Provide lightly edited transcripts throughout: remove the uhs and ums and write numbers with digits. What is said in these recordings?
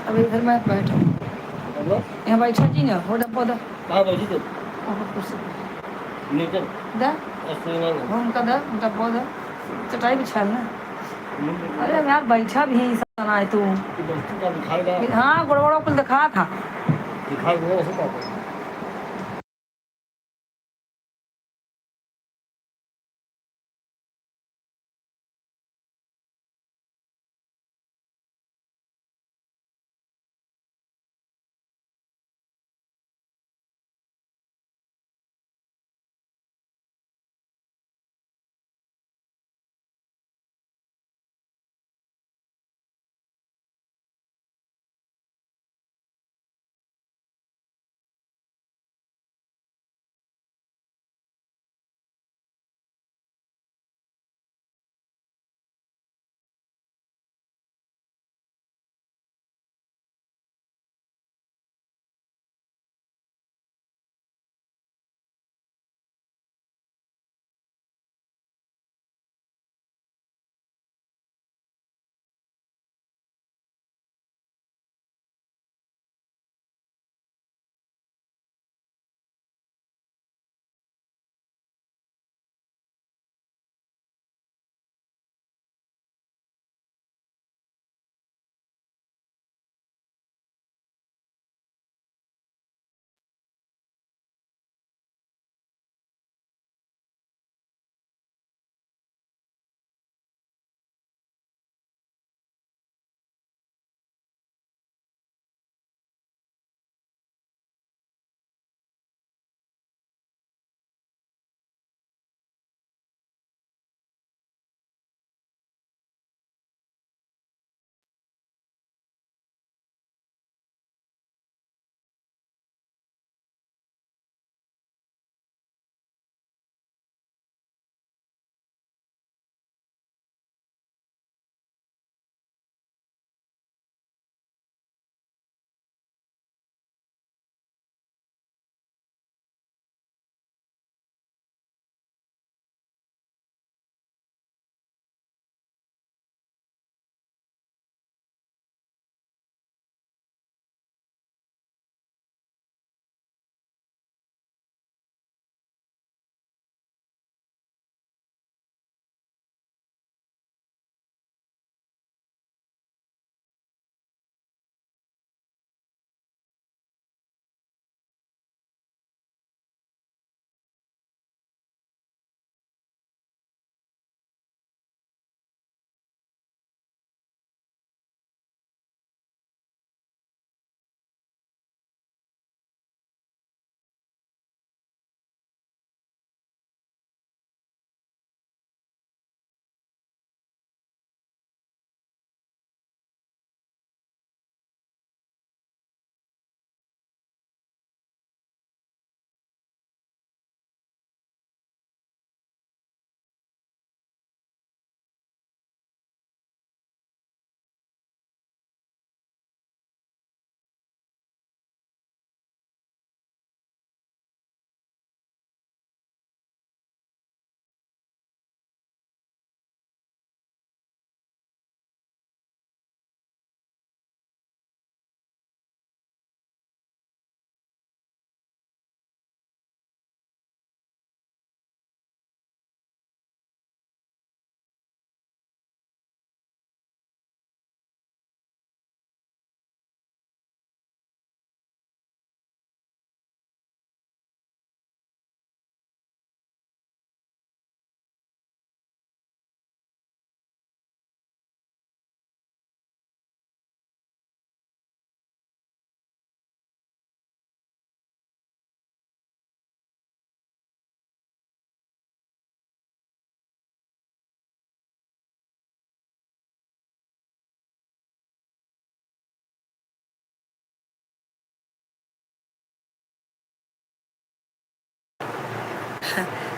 अब इधर मैं बैठा यहाँ बैठा जी ना हो डब्बा दा कहाँ बैठी तो ऊपर कुर्सी नीचे दा अस्सी ना उनका दा डब्बा दा चटाई बिछा ना अरे अब यार बैठा भी है सना है तू दोस्तों का दिखाएगा हाँ गोड़ कुल दिखा था दिखाई दे ऐसे क्या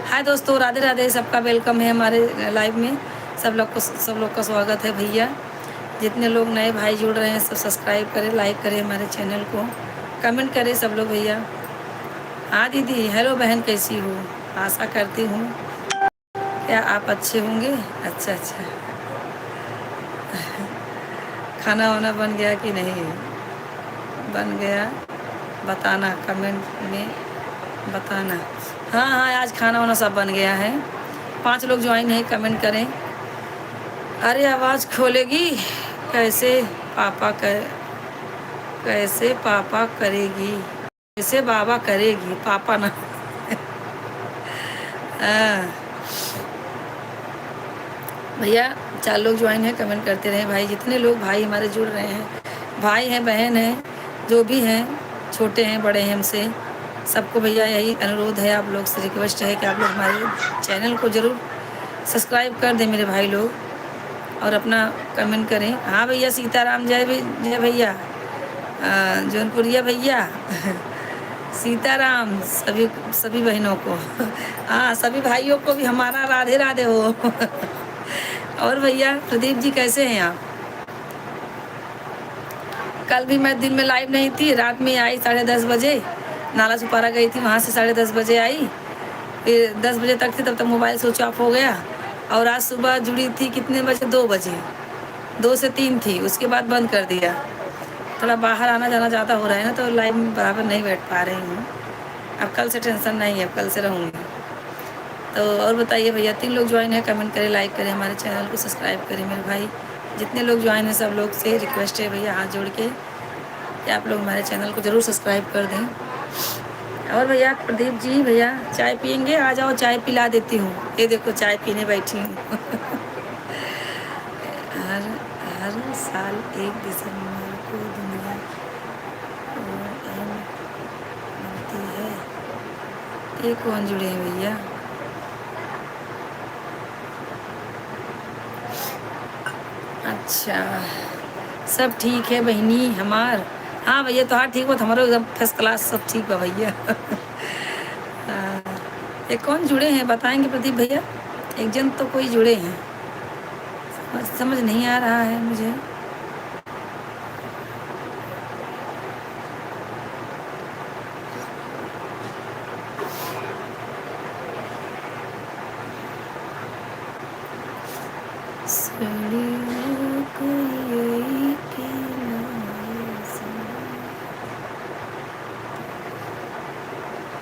हाय दोस्तों, राधे राधे। सबका वेलकम है हमारे लाइव में। सब लोग का स्वागत है भैया। जितने लोग नए भाई जुड़ रहे हैं सब सब्सक्राइब करें, लाइक करें हमारे चैनल को, कमेंट करें सब लोग भैया। हाँ दीदी, हेलो बहन, कैसी हो? आशा करती हूँ क्या आप अच्छे होंगे। अच्छा, खाना वाना बन गया कि नहीं? बन गया बताना, कमेंट में बताना। हाँ हाँ, आज खाना वाना सब बन गया है। 5 लोग ज्वाइन है, कमेंट करें। अरे आवाज़ खोलेगी कैसे? पापा कर कैसे पापा करेगी, कैसे बाबा करेगी, पापा ना। हाँ भैया, 4 लोग ज्वाइन है, कमेंट करते रहे भाई। जितने लोग भाई हमारे जुड़ रहे हैं, भाई हैं बहन हैं जो भी हैं, छोटे हैं बड़े हैं, हमसे सबको भैया यही अनुरोध है, आप लोग से रिक्वेस्ट है कि आप लोग हमारे चैनल को ज़रूर सब्सक्राइब कर दें मेरे भाई लोग, और अपना कमेंट करें। हाँ भैया, सीताराम जय जय भैया, जौनपुरिया भैया सीताराम सभी सभी बहनों को। हाँ, सभी भाइयों को भी हमारा राधे राधे हो। और भैया प्रदीप जी कैसे हैं आप? कल भी मैं दिन में लाइव नहीं थी, रात में आई 10:30 बजे, नाला सुपारा गई थी, वहाँ से 10:30 बजे आई, फिर 10 बजे तक थी, तब तक मोबाइल स्विच ऑफ हो गया। और आज सुबह जुड़ी थी कितने बजे? 2 बजे, 2 से 3 थी, उसके बाद बंद कर दिया। थोड़ा बाहर आना जाना ज़्यादा हो रहा है ना, तो लाइव में बराबर नहीं बैठ पा रही हूँ। अब कल से टेंशन नहीं है, अब कल से रहूँगी। तो और बताइए भैया, 3 लोग ज्वाइन है, कमेंट करें, लाइक करें, हमारे चैनल को सब्सक्राइब करें मेरे भाई। जितने लोग ज्वाइन हैं सब लोग से रिक्वेस्ट है भैया, हाथ जोड़ के कि आप लोग हमारे चैनल को ज़रूर सब्सक्राइब कर दें। और भैया प्रदीप जी, भैया चाय पियेंगे? आ जाओ, चाय पिला देती हूँ। ये देखो चाय पीने बैठी हूँ। हर हर साल 1 दिसंबर को दुनिया बनती है। ये कौन जुड़े हैं भैया? अच्छा, सब ठीक है बहनी हमार। हाँ भैया, तो हाँ ठीक हो, हमारे एकदम फर्स्ट क्लास, सब ठीक बा भैया। ये कौन जुड़े हैं बताएंगे प्रदीप भैया? एक जन तो कोई जुड़े हैं, समझ नहीं आ रहा है मुझे।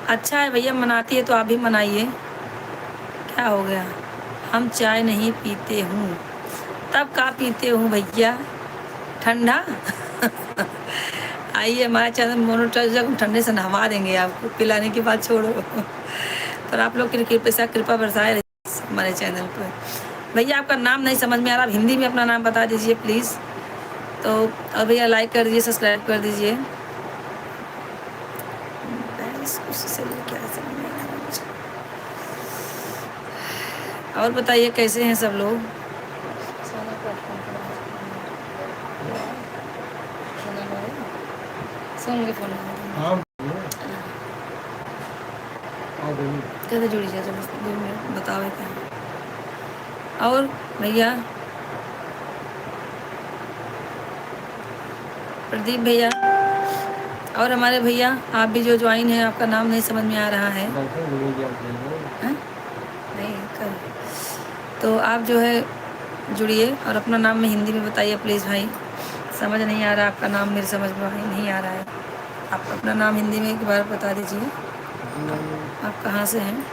अच्छा है भैया, मनाती है तो आप भी मनाइए, क्या हो गया? हम चाय नहीं पीते हूँ, तब का पीते हूँ भैया? ठंडा। आइए हमारे चैनल मोनोटाइज, ठंडे से नहवा देंगे आपको, पिलाने की बात छोड़ो। पर आप लोग की कृपा बरसाए रही हमारे चैनल पर। भैया आपका नाम नहीं समझ में आ रहा, आप हिंदी में अपना नाम बता दीजिए प्लीज़। तो और भैया लाइक कर दीजिए, सब्सक्राइब कर दीजिए। और बताइए कैसे हैं सब लोग? सुन के फोन हाँ कैसे जुड़ी जाए, 2 मिनट बताओ क्या। और भैया प्रदीप भैया और हमारे भैया, आप भी जो ज्वाइन हैं, आपका नाम नहीं समझ में आ रहा है। हाँ? नहीं कर, तो आप जो है जुड़िए और अपना नाम में हिंदी में बताइए प्लीज़ भाई। समझ नहीं आ रहा आपका नाम, मेरे समझ में नहीं आ रहा है। आप अपना नाम हिंदी में एक बार बता दीजिए, आप कहाँ से हैं?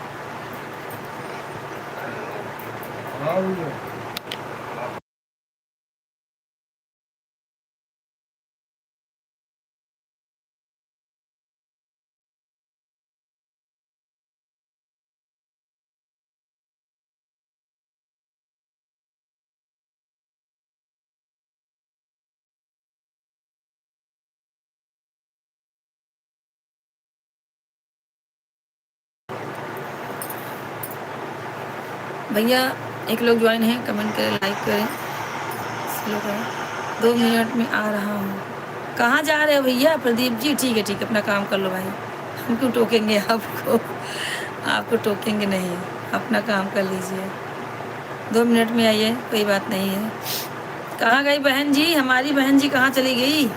भैया 1 लोग ज्वाइन हैं, कमेंट करें, लाइक करें, स्लो करें। 2 मिनट में आ रहा हूँ। कहाँ जा रहे हो भैया? प्रदीप जी ठीक है, ठीक है, अपना काम कर लो भाई, हम क्यों टोकेंगे आपको? आपको टोकेंगे नहीं, अपना काम कर लीजिए। 2 मिनट में आइए, कोई बात नहीं है। कहाँ गई बहन जी? हमारी बहन जी कहाँ चली गई?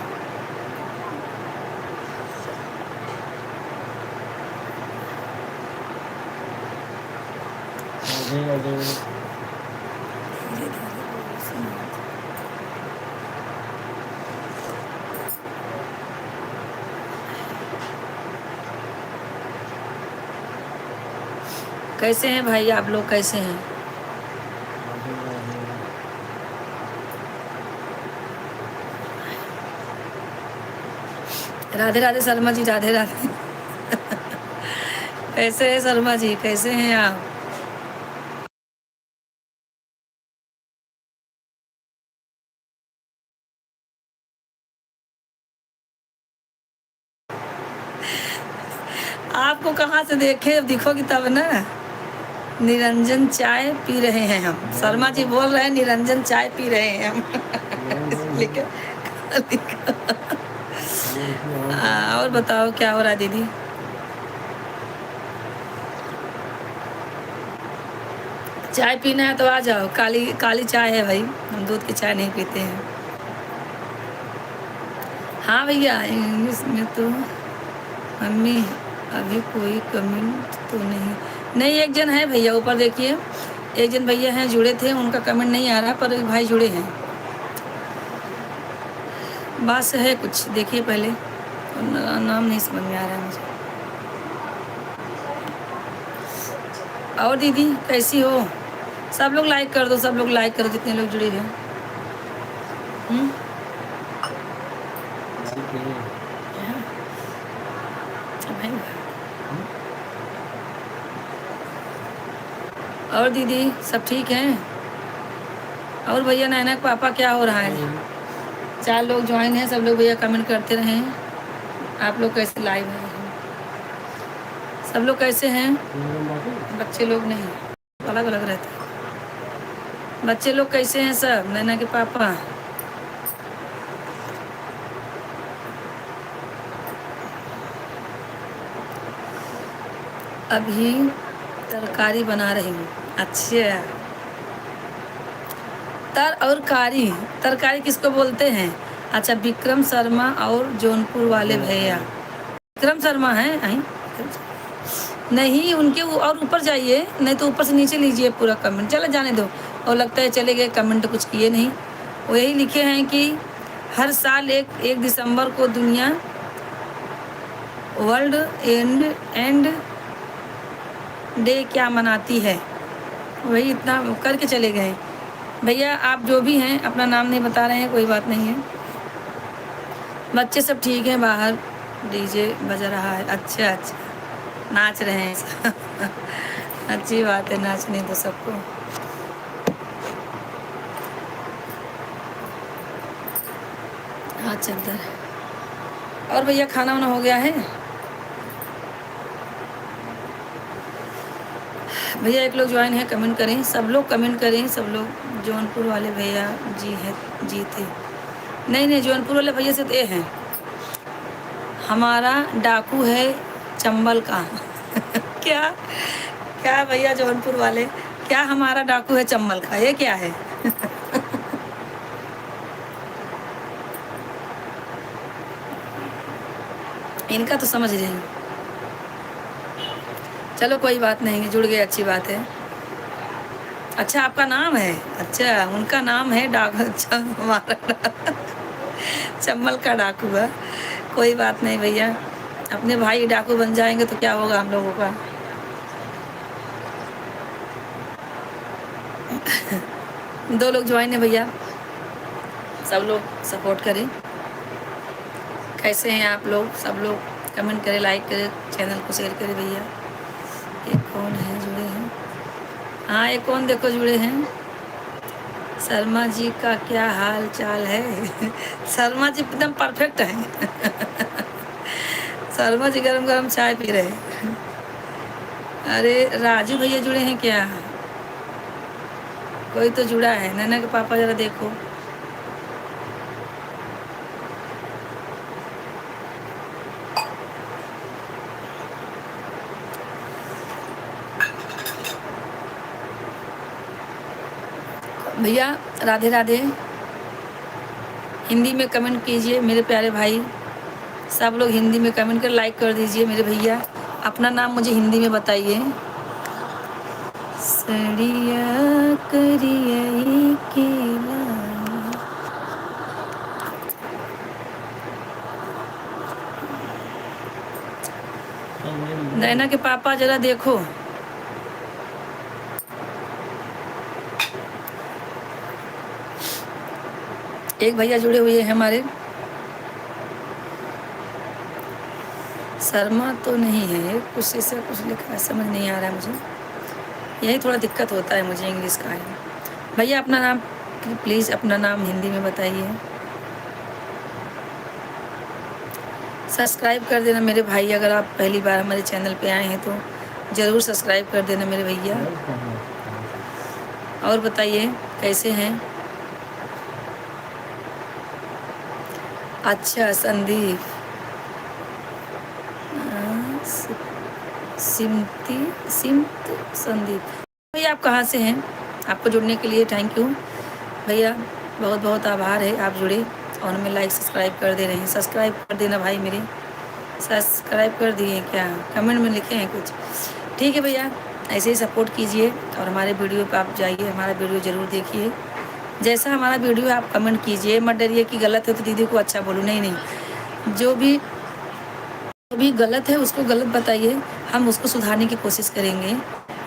कैसे हैं भाई आप लोग, कैसे हैं? राधे राधे। राधे राधे शर्मा जी, राधे राधे। कैसे हैं शर्मा जी, कैसे हैं आप? आपको कहाँ से देखे, दिखोगी तब ना। निरंजन चाय पी रहे हैं हम, शर्मा जी बोल रहे हैं निरंजन चाय पी रहे हैं हम। लिखा लिखा। और बताओ क्या हो रहा है दीदी? चाय पीना है तो आ जाओ, काली काली चाय है भाई, हम दूध की चाय नहीं पीते हैं। हाँ भैया, इंग्लिश में तो मम्मी अभी कोई कमेंट तो नहीं। नहीं, एक जन है भैया ऊपर देखिए, एक जन भैया हैं जुड़े थे, उनका कमेंट नहीं आ रहा, पर एक भाई जुड़े हैं। बात है कुछ, देखिए पहले, नाम नहीं समझ में आ रहा है मुझे। और दीदी कैसी हो? सब लोग लाइक कर दो, सब लोग लाइक करो जितने लोग जुड़े हैं। और दीदी सब ठीक हैं? और भैया नैना के पापा क्या हो रहा है? 4 लोग ज्वाइन हैं, सब लोग भैया कमेंट करते रहें। आप लोग कैसे लाइव हैं? सब लोग कैसे हैं? बच्चे लोग नहीं, अलग अलग रहते हैं। बच्चे लोग कैसे हैं सब, नैना के पापा? अभी तरकारी बना रही हूँ। अच्छा, और कारी, तरकारी किसको बोलते हैं? अच्छा, विक्रम शर्मा और जौनपुर वाले भैया। विक्रम शर्मा हैं? नहीं, उनके और ऊपर जाइए, नहीं तो ऊपर से नीचे लीजिए पूरा कमेंट। चलो जाने दो, और लगता है चले गए, कमेंट कुछ किए नहीं। वो यही लिखे हैं कि हर साल 1 दिसंबर को दुनिया वर्ल्ड एंड डे क्या मनाती है, वही इतना करके चले गए। भैया आप जो भी हैं अपना नाम नहीं बता रहे हैं, कोई बात नहीं है। बच्चे सब ठीक हैं, बाहर डीजे बज रहा है। अच्छा अच्छा, नाच रहे हैं। अच्छी बात है, नाचने दो सबको। हाँ चलता है। और भैया खाना वाना हो गया है? भैया एक लोग ज्वाइन है, कमेंट करें, सब लोग कमेंट करें, सब लोग। जौनपुर वाले भैया जी है, जी थे। नहीं नहीं, जौनपुर वाले भैया से तो ये हैं, हमारा डाकू है चंबल का। क्या क्या भैया जौनपुर वाले, क्या हमारा डाकू है चंबल का, ये क्या है? इनका तो समझ रही। चलो कोई बात नहीं, जुड़ गए, अच्छी बात है। अच्छा आपका नाम है? अच्छा, उनका नाम है डाकू। अच्छा, हमारा चंबल का डाकू है। कोई बात नहीं भैया, अपने भाई डाकू बन जाएंगे तो क्या होगा हम लोगों का। दो लोग ज्वाइन है भैया, सब लोग सपोर्ट करें। कैसे हैं आप लोग? सब लोग कमेंट करें, लाइक करें, चैनल को शेयर करें भैया। ये कौन है जुड़े हैं? हाँ, ये कौन देखो जुड़े हैं। शर्मा जी का क्या हाल चाल है? शर्मा जी एकदम परफेक्ट हैं। शर्मा जी गरम गरम चाय पी रहे हैं। अरे राजू भैया जुड़े हैं क्या? कोई तो जुड़ा है। नैना के पापा जरा देखो। भैया राधे राधे, हिंदी में कमेंट कीजिए मेरे प्यारे भाई। सब लोग हिंदी में कमेंट कर, लाइक कर दीजिए मेरे भैया। अपना नाम मुझे हिंदी में बताइए। सड़िया करिया केला। नैना के पापा जरा देखो, एक भैया जुड़े हुए हैं हमारे, शर्मा तो नहीं है, कुछ ऐसा कुछ लिखा है, समझ नहीं आ रहा है मुझे, यही थोड़ा दिक्कत होता है मुझे इंग्लिश का है। भैया अपना नाम प्लीज़, अपना नाम हिंदी में बताइए। सब्सक्राइब कर देना मेरे भाई, अगर आप पहली बार हमारे चैनल पे आए हैं तो ज़रूर सब्सक्राइब कर देना मेरे भैया। और बताइए कैसे हैं? अच्छा संदीप, सिमती सिमत संदीप भैया, आप कहाँ से हैं? आपको जुड़ने के लिए थैंक यू भैया, बहुत बहुत आभार है आप जुड़े और हमें लाइक सब्सक्राइब कर दे रहे हैं। सब्सक्राइब कर देना भाई मेरे, सब्सक्राइब कर दिए क्या? कमेंट में लिखे हैं कुछ? ठीक है भैया, ऐसे ही सपोर्ट कीजिए और हमारे वीडियो पे आप जाइए, हमारा वीडियो ज़रूर देखिए। जैसा हमारा वीडियो आप कमेंट कीजिए, मत डरिए कि गलत है तो दीदी को अच्छा बोलूँ, नहीं नहीं, जो भी गलत है उसको गलत बताइए, हम उसको सुधारने की कोशिश करेंगे,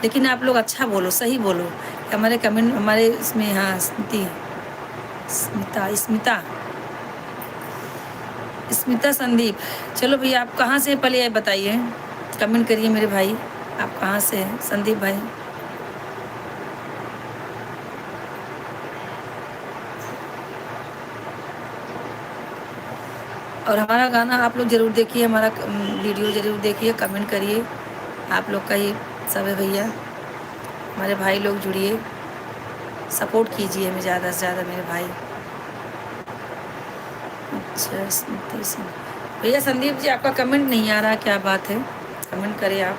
लेकिन आप लोग अच्छा बोलो, सही बोलो। हमारे कमेंट, हमारे इसमें, हाँ स्मिता स्मिता स्मिता संदीप, चलो भैया आप कहाँ से हैं पहले ये बताइए, कमेंट करिए मेरे भाई, आप कहाँ से हैं संदीप भाई? और हमारा गाना आप लोग ज़रूर देखिए, हमारा वीडियो ज़रूर देखिए, कमेंट करिए, आप लोग का ही सब है भैया। हमारे भाई लोग जुड़िए, सपोर्ट कीजिए हमें ज़्यादा से ज़्यादा मेरे भाई। अच्छा स्मृति सिंह भैया, संदीप जी आपका कमेंट नहीं आ रहा, क्या बात है? कमेंट करें आप।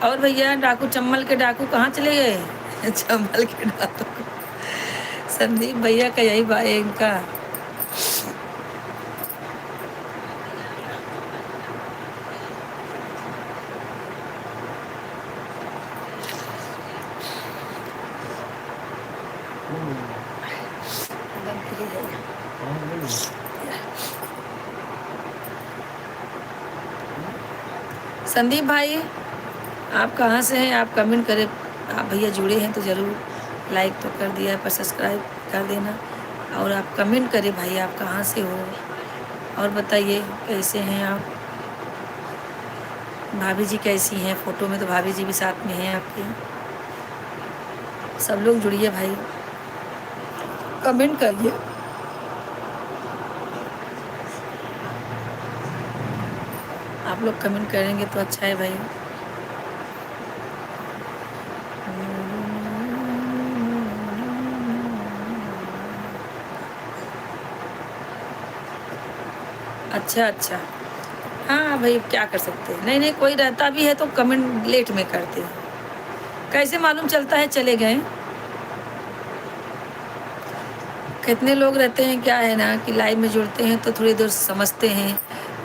और भैया डाकू, चम्बल के डाकू कहाँ चले गए? चम्बल के डाकू संदीप भैया का यही भाई है इनका। संदीप भाई आप कहाँ से हैं? आप कमेंट करें, आप भैया जुड़े हैं तो ज़रूर लाइक तो कर दिया, पर सब्सक्राइब कर देना और आप कमेंट करें भाई, आप कहाँ से हो और बताइए कैसे हैं आप? भाभी जी कैसी हैं? फ़ोटो में तो भाभी जी भी साथ में हैं आपके। सब लोग जुड़िए भाई, कमेंट करिए। आप लोग कमेंट करेंगे तो अच्छा है भाई। अच्छा अच्छा, हाँ भाई क्या कर सकते हैं, नहीं नहीं, कोई रहता भी है तो कमेंट लेट में करते हैं, कैसे मालूम चलता है चले गए? कितने लोग रहते हैं, क्या है ना कि लाइव में जुड़ते हैं तो थोड़ी देर समझते हैं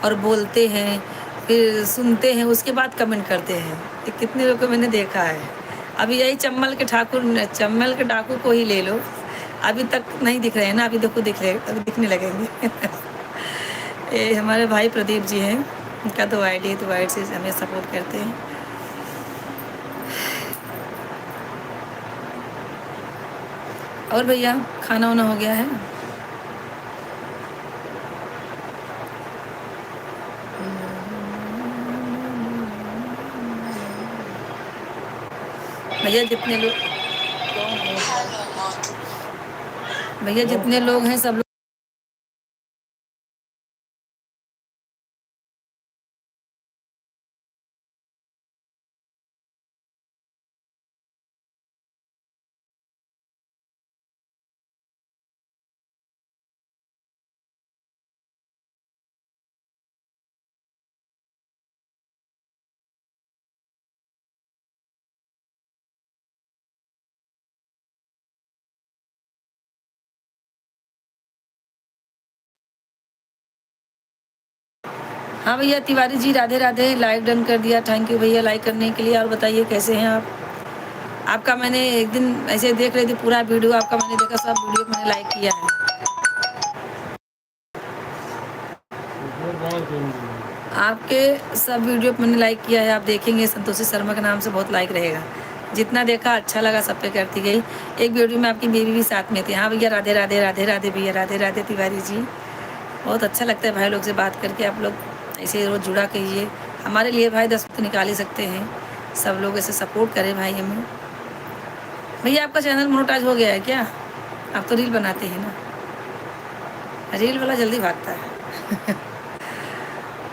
और बोलते हैं, फिर सुनते हैं, उसके बाद कमेंट करते हैं। तो कितने लोग को मैंने देखा है। अभी यही चम्बल के ठाकुर, चम्बल के डाकू को ही ले लो, अभी तक नहीं दिख रहे हैं ना, अभी देखो दिख रहे, अभी दिखने लगेंगे। ये हमारे भाई प्रदीप जी हैं, उनका तो आईडी, तो वाइट से हमें सपोर्ट करते हैं। और भैया खाना वाना हो गया है? भैया जितने लोग, भैया जितने लोग हैं सब लोग, हाँ भैया तिवारी जी राधे राधे, लाइक डन कर दिया, थैंक यू भैया लाइक करने के लिए। और बताइए कैसे हैं आप? आपका मैंने एक दिन ऐसे देख रही थी पूरा वीडियो, आपका मैंने देखा, सब वीडियो मैंने लाइक किया है। आपके सब वीडियो पे मैंने लाइक किया है, आप देखेंगे संतोषी शर्मा के नाम से बहुत लाइक रहेगा। जितना देखा अच्छा लगा, सब पे करती गई। एक वीडियो में आपकी बेबी भी साथ में थी। हाँ भैया, राधे राधे राधे राधे भैया, राधे राधे तिवारी जी। बहुत अच्छा लगता है भाई लोग से बात करके। आप लोग ऐसे रोज़ जुड़ा कीजिए हमारे लिए भाई, 10 तो निकाल ही सकते हैं। सब लोग ऐसे सपोर्ट करें भाई हमें। भैया आपका चैनल मोनेटाइज हो गया है क्या? आप तो रील बनाते हैं ना, रील वाला जल्दी भागता है।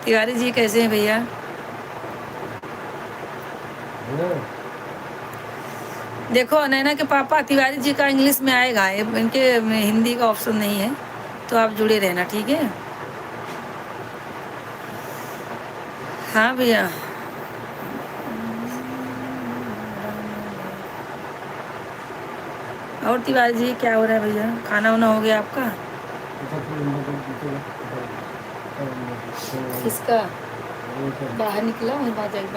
तिवारी जी कैसे हैं भैया? देखो नैना के पापा तिवारी जी का इंग्लिश में आएगा, इनके में हिंदी का ऑप्शन नहीं है, तो आप जुड़े रहना, ठीक है? हाँ भैया। और तिवारी जी क्या हो रहा है भैया? खाना वाना हो गया आपका? किसका? बाहर निकला और बात कर।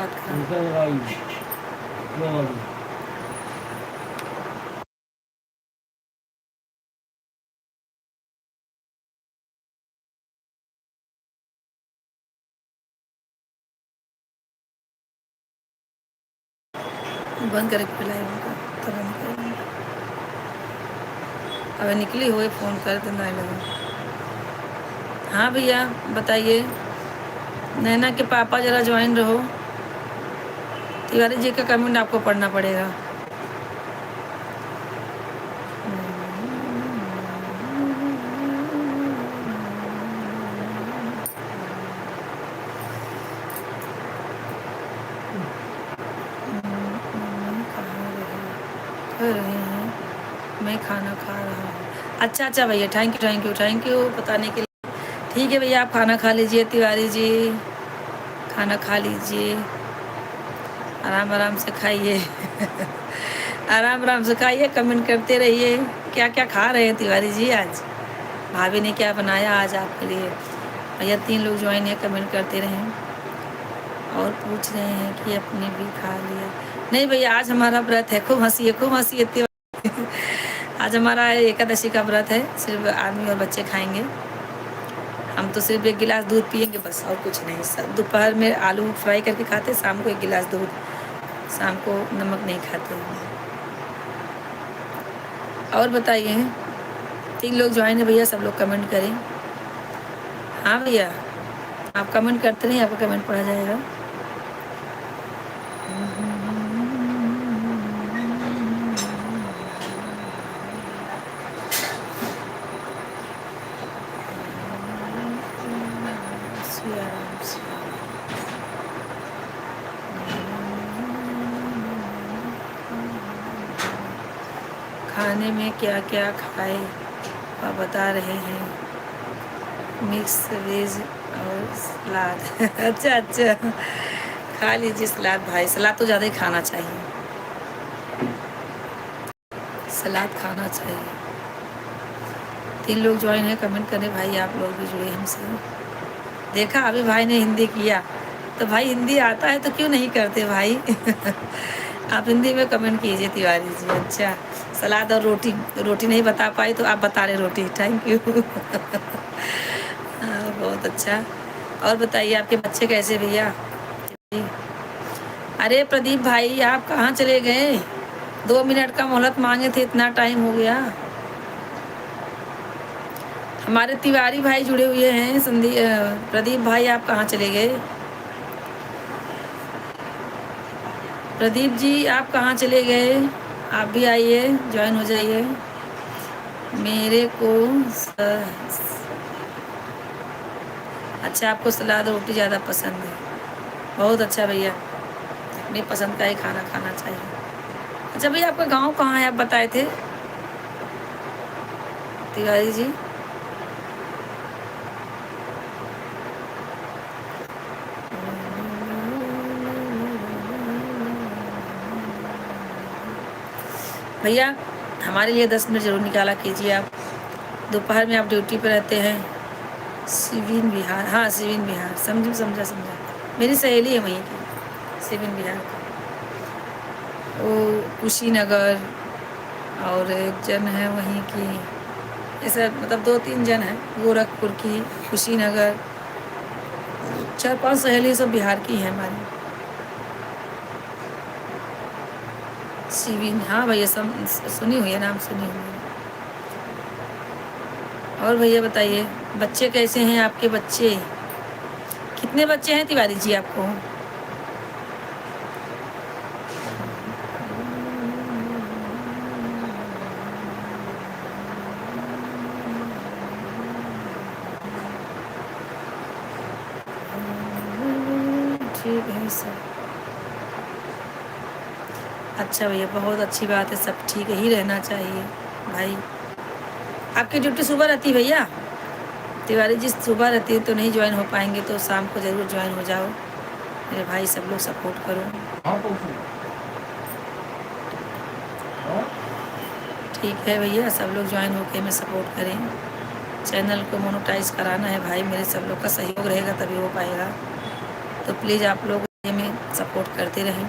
बंद करके पिलाए उनका, तब हम निकलेंगे। अब निकली हुए फ़ोन कर तो नहीं लगा। हाँ भैया बताइए। नैना के पापा ज़रा ज्वाइन रहो। तिवारी जी का कमेंट आपको पढ़ना पड़ेगा। कह रहे हैं मैं खाना खा रहा हूँ। अच्छा अच्छा भैया, thank you thank you thank you बताने के लिए। ठीक है भैया, आप खाना खा लीजिए। तिवारी जी खाना खा लीजिए, आराम आराम से खाइए। आराम आराम से खाइए, कमेंट करते रहिए। क्या क्या खा रहे हैं तिवारी जी आज? भाभी ने क्या बनाया आज आपके लिए? भैया 3 लोग ज्वाइन है, कमेंट करते रहें। और पूछ रहे हैं कि अपने भी खा लिया। नहीं भैया, आज हमारा व्रत है। खूब हंसी है तिवारी। आज हमारा एकादशी का व्रत है, सिर्फ आदमी और बच्चे खाएंगे। हम तो सिर्फ 1 गिलास दूध पियेंगे बस, और कुछ नहीं। सब दोपहर में आलू फ्राई करके खाते, शाम को 1 गिलास दूध, शाम को नमक नहीं खाते। और बताइए, 3 लोग ज्वाइन है भैया, सब लोग कमेंट करें। हाँ भैया, आप कमेंट करते रहिए, आपका कमेंट पढ़ा जाएगा। खाने में क्या क्या खाए आप बता रहे हैं? मिक्स वेज और सलाद। अच्छा अच्छा, खा लीजिए सलाद भाई, सलाद तो ज़्यादा ही खाना चाहिए, सलाद खाना चाहिए। 3 लोग ज्वाइन है, कमेंट करें भाई, आप लोग भी जुड़े हमसे। देखा अभी भाई ने हिंदी किया, तो भाई हिंदी आता है तो क्यों नहीं करते भाई? आप हिंदी में कमेंट कीजिए तिवारी जी। अच्छा, सलाद और रोटी, रोटी नहीं बता पाई तो आप बता रहे रोटी, थैंक यू। बहुत अच्छा। और बताइए आपके बच्चे कैसे भैया? अरे प्रदीप भाई, आप कहाँ चले गए? 2 मिनट का मोहलत मांगे थे, इतना टाइम हो गया। हमारे तिवारी भाई जुड़े हुए हैं। प्रदीप भाई, आप कहाँ चले गए? प्रदीप जी आप कहाँ चले गए? आप भी आइए, ज्वाइन हो जाइए। मेरे को अच्छा, आपको सलाद रोटी ज़्यादा पसंद है। बहुत अच्छा भैया, अपनी पसंद का ही खाना खाना चाहिए। अच्छा भैया, आपका गांव कहाँ है, आप बताए थे तिवारी जी? भैया हमारे लिए 10 मिनट ज़रूर निकाला कीजिए आप। दोपहर में आप ड्यूटी पर रहते हैं। सिविन बिहार, हाँ सिविन बिहार, समझा। मेरी सहेली है वहीं की, सिविन बिहार का। वो कुशीनगर, और एक जन है वहीं की, ऐसा मतलब 2-3 जन हैं। गोरखपुर की, कुशीनगर, 4-5 सहेली सब बिहार की हैं हमारी। सीवी, हाँ भैया सब सुनी हुई है, नाम सुनी हुई है। और भैया बताइए बच्चे कैसे हैं आपके बच्चे? कितने बच्चे हैं तिवारी जी आपको? ठीक है सर। अच्छा भैया बहुत अच्छी बात है, सब ठीक ही रहना चाहिए भाई। आपकी ड्यूटी सुबह रहती है भैया? तिवारी जी सुबह रहती है तो नहीं ज्वाइन हो पाएंगे, तो शाम को ज़रूर ज्वाइन हो जाओ मेरे भाई, सब लोग सपोर्ट करो। ठीक है भैया, सब लोग ज्वाइन होकर हमें सपोर्ट करें। चैनल को मोनेटाइज कराना है भाई, मेरे सब लोग का सहयोग रहेगा तभी हो पाएगा। तो प्लीज़ आप लोग हमें सपोर्ट करते रहें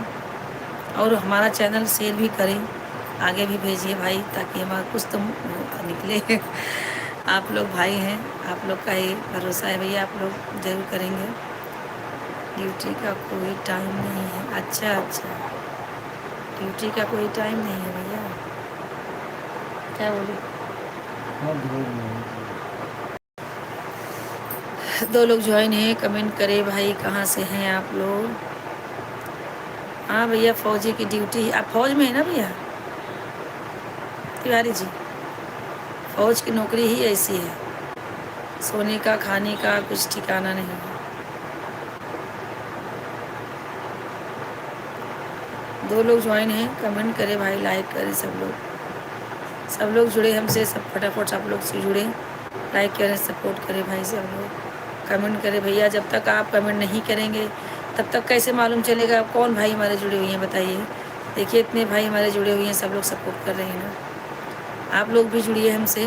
और हमारा चैनल शेयर भी करें, आगे भी भेजिए भाई, ताकि हमारा कुछ तो निकले। आप लोग भाई हैं, आप लोग का ही भरोसा है भैया, आप लोग ज़रूर करेंगे। ड्यूटी का कोई टाइम नहीं है। अच्छा अच्छा, ड्यूटी का कोई टाइम नहीं है भैया, क्या बोले? दो लोग ज्वाइन हैं, कमेंट करें भाई, कहाँ से हैं आप लोग? हाँ भैया फौजी की ड्यूटी, आप फौज में है ना भैया तिवारी जी? फौज की नौकरी ही ऐसी है, सोने का खाने का कुछ ठिकाना नहीं है। दो लोग ज्वाइन हैं, कमेंट करें भाई, लाइक करें सब लोग जुड़े हमसे, सब फटाफट सब लोग से जुड़े, लाइक करें, सपोर्ट करें भाई, सब लोग कमेंट करें भैया। जब तक आप कमेंट नहीं करेंगे तब तक कैसे मालूम चलेगा कौन भाई हमारे जुड़े हुए हैं, बताइए। देखिए इतने भाई हमारे जुड़े हुए हैं, सब लोग सपोर्ट कर रहे हैं ना। आप लोग भी जुड़िए हमसे,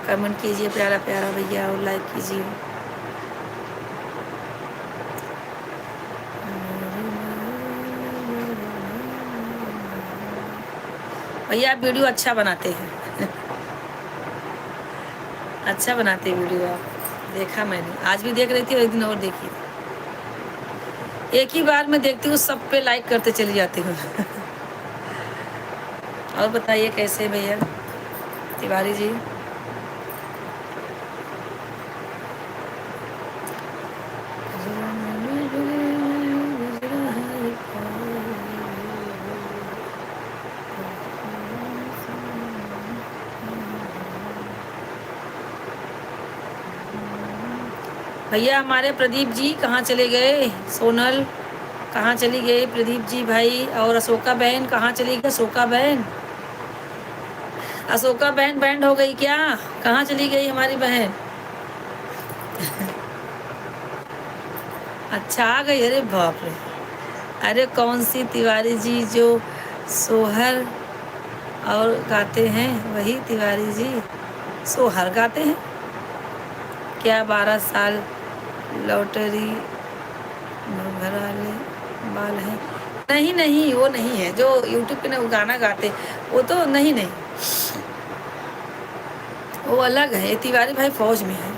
कमेंट कीजिए प्यारा प्यारा भैया और लाइक कीजिए। भैया आप वीडियो अच्छा बनाते हैं। अच्छा बनाते हैं वीडियो आप, देखा मैंने, आज भी देख रही थी और एक दिन और देखी थी। एक ही बार मैं देखती हूँ, सब पे लाइक करते चली जाती हूँ। और बताइए कैसे भैया तिवारी जी? भैया हमारे प्रदीप जी कहाँ चले गए? सोनल कहाँ चली गई? प्रदीप जी भाई, और अशोका बहन कहाँ चली गई? अशोका बहन, अशोका बहन बैंड हो गई क्या? कहाँ चली गई हमारी बहन? अच्छा आ गई, अरे बाप रे। अरे कौन सी तिवारी जी जो सोहर और गाते हैं, वही तिवारी जी सोहर गाते हैं क्या? 12 साल लॉटरी घर वाले बाल हैं? नहीं नहीं, वो नहीं है जो यूट्यूब पे ना वो गाना गाते, वो तो नहीं नहीं, वो अलग है। तिवारी भाई फौज में है।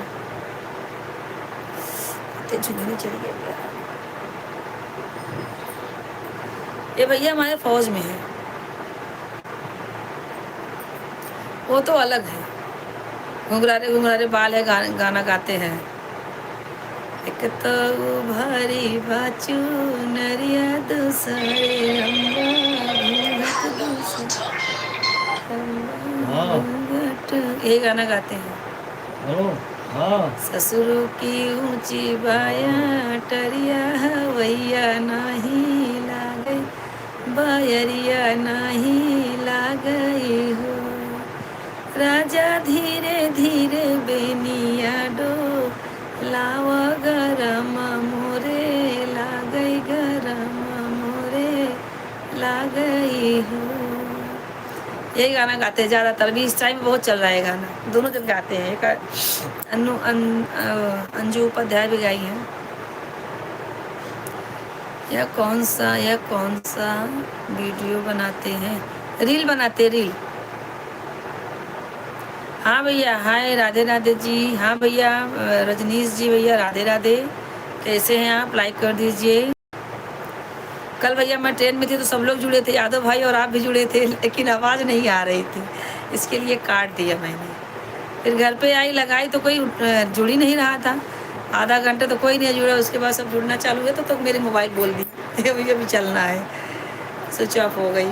झुमने चली गई ये भैया हमारे फौज में है, वो तो अलग है। घुंघरारे घुंघरारे बाल है, गाना गाते हैं। एक तो भारी बाचू नरिया दूसरे ये गाना गाते हैं। ससुरों की ऊंची बाया टरिया हवैया नहीं लागई, बायरिया नहीं लागई हो। राजा धीरे धीरे बेनिया डो लाव गरम मोरे लागई, गरम मोरे लागई हो। यही गाना गाते हैं ज़्यादातर, भी इस टाइम बहुत चल रहा है गाना, दोनों जन गाते हैं। एक अंजू उपाध्याय भी गाई हैं। यह कौन सा वीडियो बनाते हैं? रील बनाते, रील। हाँ भैया, हाय राधे राधे जी। हाँ भैया रजनीश जी, भैया राधे राधे। कैसे हैं आप? लाइक कर दीजिए। कल भैया मैं ट्रेन में थी तो सब लोग जुड़े थे, यादव भाई और आप भी जुड़े थे, लेकिन आवाज़ नहीं आ रही थी, इसके लिए काट दिया मैंने। फिर घर पे आई, लगाई तो कोई जुड़ ही नहीं रहा था। आधा घंटे तो कोई नहीं जुड़ा, उसके बाद सब जुड़ना चालू हुआ तो मेरी मोबाइल बोल दी भैया भी चलना है, स्विच ऑफ हो गई,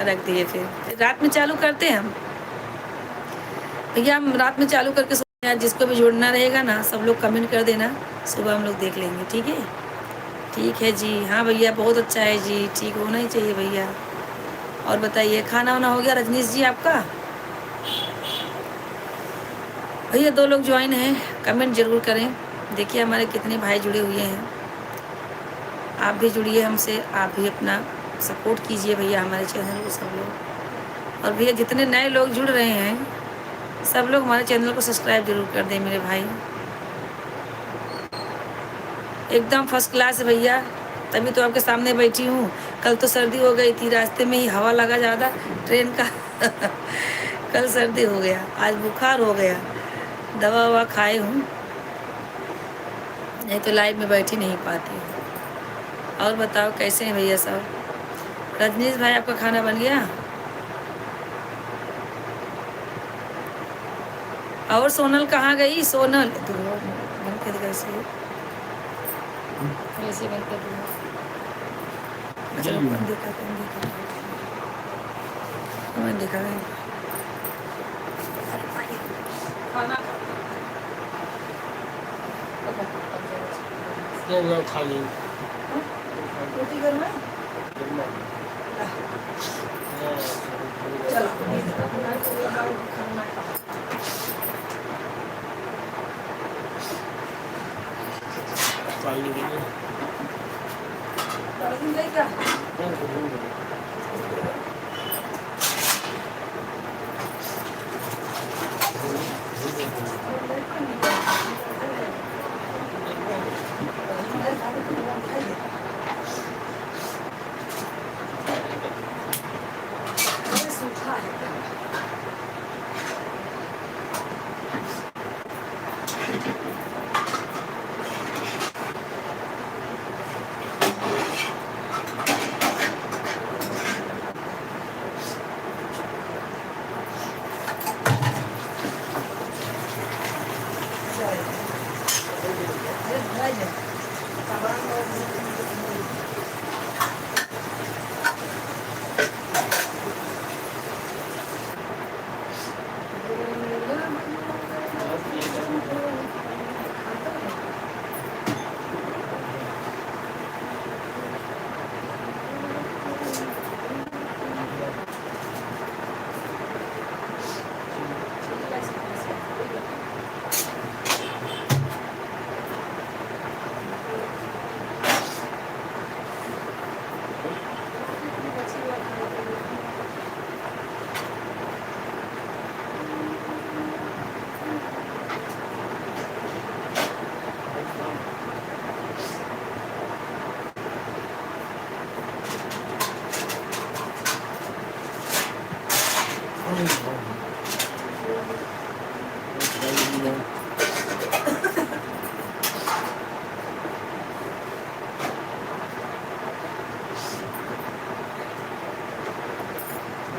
रख दिए। फिर रात में चालू करते हैं हम भैया, हम रात में चालू करके सोचते हैं, जिसको भी जुड़ना रहेगा ना सब लोग कमेंट कर देना, सुबह हम लोग देख लेंगे। ठीक है? ठीक है जी। हाँ भैया बहुत अच्छा है जी, ठीक होना ही चाहिए भैया। और बताइए खाना वाना हो गया रजनीश जी आपका? भैया 2 लोग ज्वाइन हैं, कमेंट जरूर करें। देखिए हमारे कितने भाई जुड़े हुए हैं, आप भी जुड़िए हमसे, आप भी अपना सपोर्ट कीजिए भैया हमारे चैनल को सब लोग। और भैया जितने नए लोग जुड़ रहे हैं सब लोग हमारे चैनल को सब्सक्राइब जरूर कर दें मेरे भाई। एकदम फर्स्ट क्लास है भैया, तभी तो आपके सामने बैठी हूँ। कल तो सर्दी हो गई थी, रास्ते में ही हवा लगा ज़्यादा ट्रेन का कल सर्दी हो गया, आज बुखार हो गया, दवा ववा खाए हूँ, नहीं तो लाइव में बैठ ही नहीं पाती हूँ। और बताओ कैसे हैं भैया सब? रजनीश भाई आपका खाना बन गया? और सोनल कहाँ गई? सोनल बंद कर कैसे वैसे बंद कर दूँगा। चलो देखा मैं देखा खाना खाली रोटी घर में चलो खाना क्या सूखा है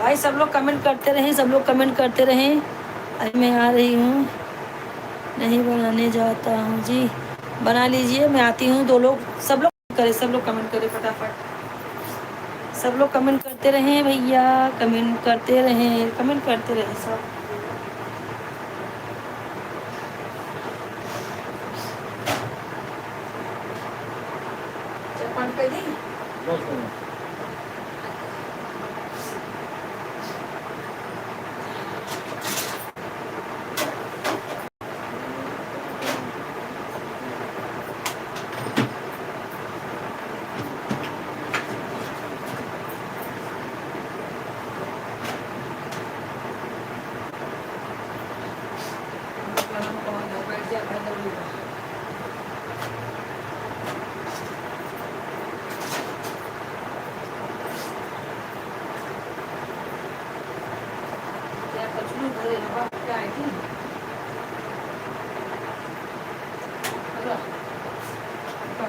भाई सब लोग कमेंट करते रहें, सब लोग कमेंट करते रहें। अरे मैं आ रही हूँ, नहीं बनाने जाता हूँ जी, बना लीजिए मैं आती हूँ। 2 लोग सब लोग करें, सब लोग कमेंट करें फटाफट, सब लोग कमेंट करते रहें भैया, कमेंट करते रहें, कमेंट करते रहें सब। पानी कर दी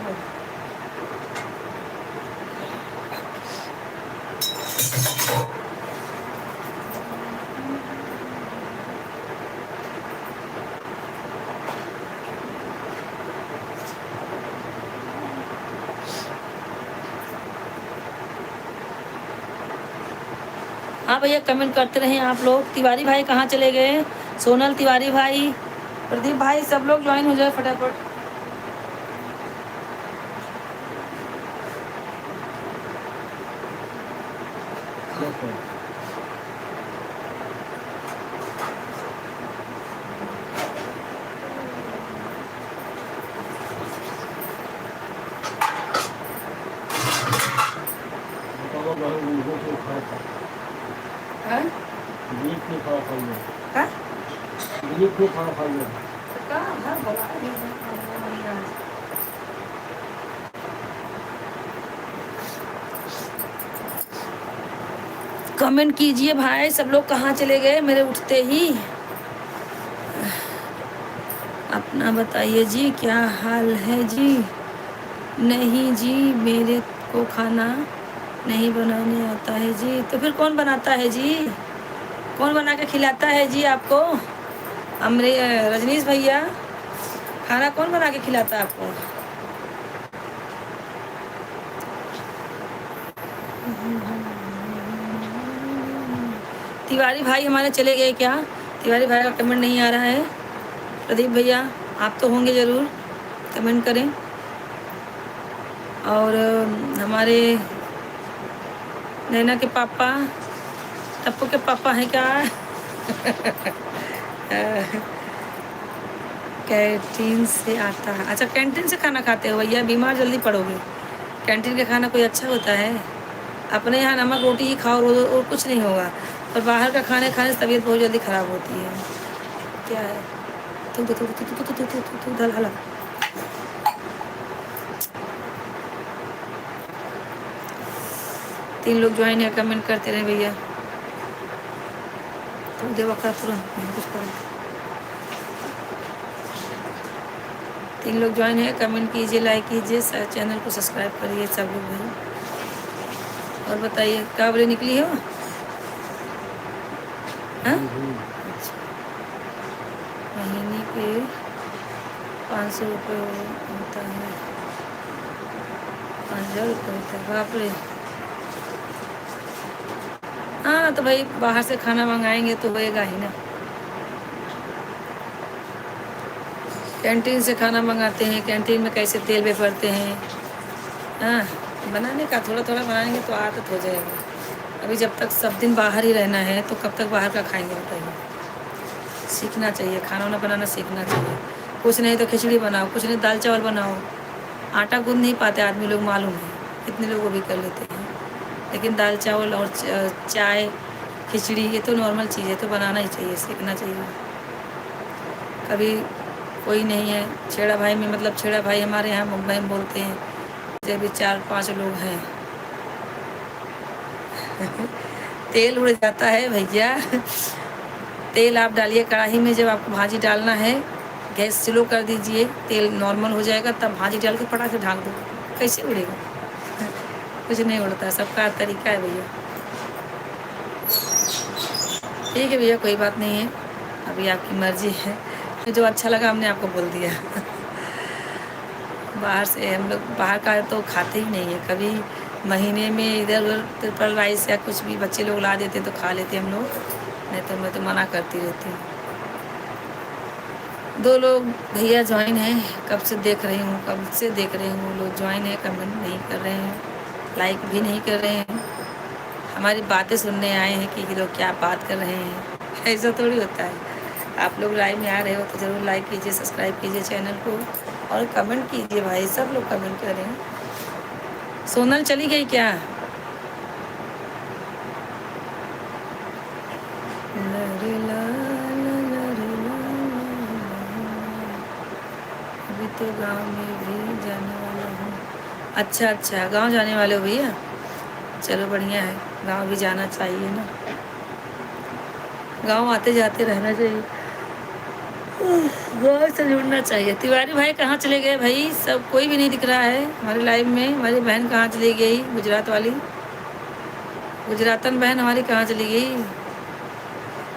हो। हाँ भैया कमेंट करते रहें आप लोग। तिवारी भाई कहाँ चले गए? सोनल तिवारी भाई, प्रदीप भाई, सब लोग ज्वाइन हो जाए फटाफट। Yes sir. बताओ भाई मुझे तो खा हाँ? दिलीप ने खा खाइए। हाँ? दिलीप ने खा खाइए। कहाँ? हाँ, बोला नहीं है। कमेंट कीजिए भाई, सब लोग कहाँ चले गए मेरे उठते ही। अपना बताइए जी, क्या हाल है जी? नहीं जी, मेरे को खाना नहीं बनाने आता है जी। तो फिर कौन बनाता है जी? कौन बना के खिलाता है जी आपको? हमरे रजनीश भैया, खाना कौन बना के खिलाता है आपको? तिवारी भाई हमारे चले गए क्या? तिवारी भाई का कमेंट नहीं आ रहा है। प्रदीप भैया आप तो होंगे ज़रूर, कमेंट करें। और हमारे नैना के पापा, टप्पू के पापा हैं क्या? कैंटीन से आता है। अच्छा, कैंटीन से खाना खाते हो भैया? बीमार जल्दी पड़ोगे। कैंटीन का खाना कोई अच्छा होता है? अपने यहाँ नमक रोटी ही खाओ रोज, और कुछ नहीं होगा। और बाहर का खाने खाने से तबीयत बहुत जल्दी ख़राब होती है। क्या है? तू तू तू तू तू तू तू तू तू तू दल हला। 3 लोग ज्वाइन है, कमेंट करते रहे भैया। तो दे वक़्त तुरंत कुछ करो। 3 लोग ज्वाइन है, कमेंट कीजिए, लाइक कीजिए, चैनल को सब्सक्राइब करिए सब लोग भाई। और बताइए कब रे निकली हो? हाँ? अच्छा, महीने के 500 रुपये होता है, 5000 रुपये होता है, बाप रे। हाँ तो भाई बाहर से खाना मंगाएंगे तो होएगा ही ना। कैंटीन से खाना मंगाते हैं, कैंटीन में कैसे तेल वेफरते हैं। हाँ, बनाने का थोड़ा थोड़ा बनाएंगे तो आदत हो जाएगी। अभी जब तक सब दिन बाहर ही रहना है तो कब तक बाहर का खाएंगे बताइए। सीखना चाहिए, खाना वाना बनाना सीखना चाहिए। कुछ नहीं तो खिचड़ी बनाओ, कुछ नहीं दाल चावल बनाओ। आटा गूंद नहीं पाते आदमी लोग, मालूम है, कितने लोग वो भी कर लेते हैं। लेकिन दाल चावल और चाय खिचड़ी ये तो नॉर्मल चीज़ है, तो बनाना ही चाहिए, सीखना चाहिए। कभी कोई नहीं है छेड़ा भाई में, मतलब छेड़ा भाई हमारे यहाँ मुंबई में बोलते हैं, जैसे भी 4-5 लोग हैं। तेल उड़ जाता है भैया। तेल आप डालिए कढ़ाई में, जब आपको भाजी डालना है गैस स्लो कर दीजिए, तेल नॉर्मल हो जाएगा, तब भाजी डाल के फटाक से ढाक दो। कैसे उड़ेगा? कुछ नहीं उड़ता, सबका तरीका है भैया। ठीक है भैया, कोई बात नहीं है, अभी आपकी मर्जी है। जो अच्छा लगा हमने आपको बोल दिया। बाहर से हम लोग बाहर का तो खाते ही नहीं है। कभी महीने में इधर उधर ट्रिपल राइस या कुछ भी बच्चे लोग ला देते तो खा लेते हम लोग, नहीं तो मैं तो मना करती रहती हूँ। 2 लोग भैया ज्वाइन हैं, कब से देख रही हूँ, कब से देख रही हूँ। लोग ज्वाइन है, कमेंट नहीं कर रहे हैं, लाइक भी नहीं कर रहे हैं। हमारी बातें सुनने आए हैं कि ये लोग क्या बात कर रहे हैं। ऐसा थोड़ी होता है। आप लोग लाइव में आ रहे हो तो ज़रूर लाइक कीजिए, सब्सक्राइब कीजिए चैनल को, और कमेंट कीजिए भाई, सब लोग कमेंट करें। सोनल चली गई क्या? लरे ला ला लरे ला ला। अभी तो गांव में भी जाने वाला हूँ। अच्छा अच्छा, गांव जाने वाले हो भैया, चलो बढ़िया है, गांव भी जाना चाहिए ना, गांव आते जाते रहना चाहिए। गौर से जुड़ना चाहिए। तिवारी भाई कहाँ चले गए भाई? सब कोई भी नहीं दिख रहा है हमारे लाइव में। हमारी बहन कहाँ चली गई? गुजरात वाली गुजरातन बहन हमारी कहाँ चली गई?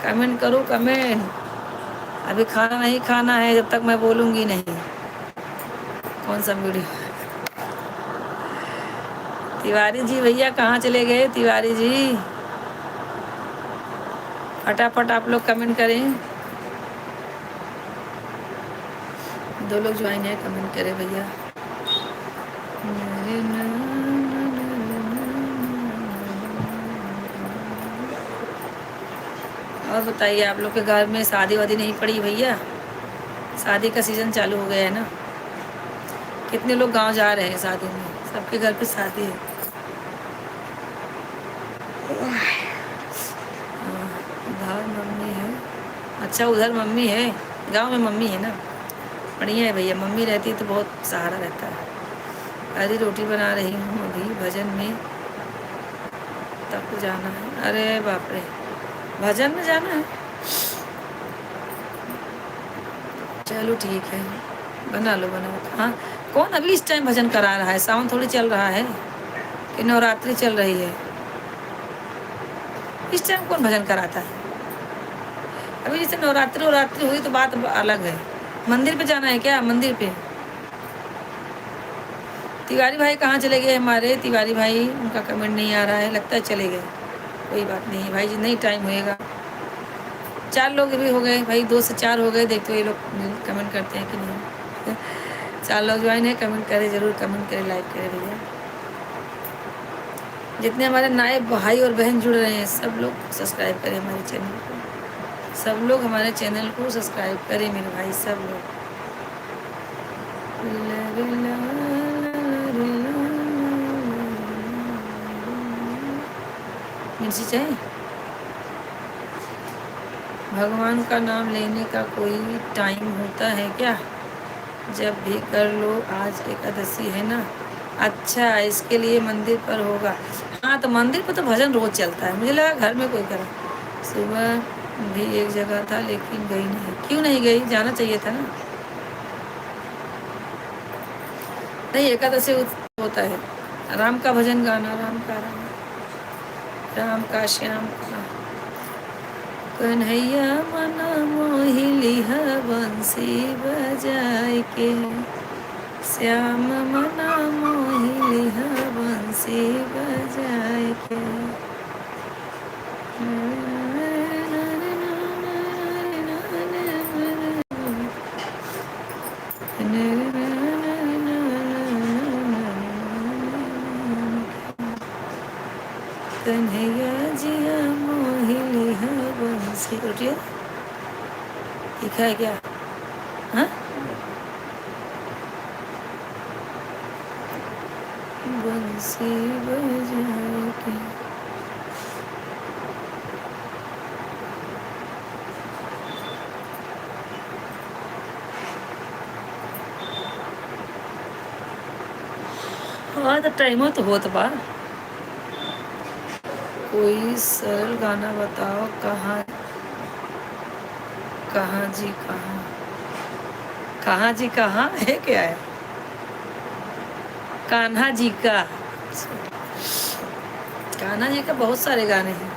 कमेंट करो कमेंट। अभी खाना नहीं खाना है जब तक मैं बोलूँगी नहीं। कौन सा वीडियो? तिवारी जी भैया कहाँ चले गए? तिवारी जी फटाफट आप लोग कमेंट करें। 2 लोग ज्वाइन है, कमेंट करें भैया। और बताइए आप लोग के घर में शादी वादी नहीं पड़ी भैया? शादी का सीज़न चालू हो गया है ना। कितने लोग गांव जा रहे हैं शादी में? सबके घर पे शादी है। उधर मम्मी है। अच्छा उधर मम्मी है, गांव में मम्मी है ना। बढ़िया है भैया, मम्मी रहती है तो बहुत सहारा रहता है। अरे रोटी बना रही हूँ अभी भजन में, तब जाना है। अरे बाप रे, भजन में जाना है? चलो ठीक है, बना लो बना लो। हाँ, कौन अभी इस टाइम भजन करा रहा है? सावन थोड़ी चल रहा है कि नवरात्रि चल रही है? इस टाइम कौन भजन कराता है? अभी जैसे नवरात्रि हुई तो बात अलग है। मंदिर पे जाना है क्या? मंदिर पे। तिवारी भाई कहाँ चले गए हमारे? तिवारी भाई, उनका कमेंट नहीं आ रहा है, लगता है चले गए। कोई बात नहीं भाई जी, नहीं टाइम होएगा। 4 लोग भी हो गए भाई, 2 से 4 हो गए। देखते हो ये लोग कमेंट करते हैं कि नहीं। 4 लोग ज्वाइन है, कमेंट करें जरूर, कमेंट करें, लाइक करें भैया। जितने हमारे नए भाई और बहन जुड़ रहे हैं सब लोग सब्सक्राइब करें हमारे चैनल को। सब लोग हमारे चैनल को सब्सक्राइब करें मेरे भाई, सब लोग। मिर्ची चाहिए? भगवान का नाम लेने का कोई टाइम होता है क्या? जब भी कर लो, आज एकादशी है ना। अच्छा, इसके लिए मंदिर पर होगा। हाँ, तो मंदिर पर तो भजन रोज चलता है। मुझे लगा घर में कोई करा। सुबह भी एक जगह था लेकिन गई नहीं। क्यों नहीं गई? जाना चाहिए था ना। नहीं, एकादशी होता है। राम का भजन गाना, राम का राम का श्याम का। कन्हैया मना मोहि लिहा बंसी बजाए के। श्याम मना मोहि लिहा बंसी बजाए के। कन्हैया जिया मोहि लिहा बंसी। उठिए, लिखा है क्या? हाँ, बंसी बजाए के। हाँ, तो टाइम तो होत बा। कोई सरल गाना बताओ। कहाँ कहाँ जी कहाँ? कहाँ जी कहाँ है क्या है? कान्हा जी का। कान्हा जी का बहुत सारे गाने हैं।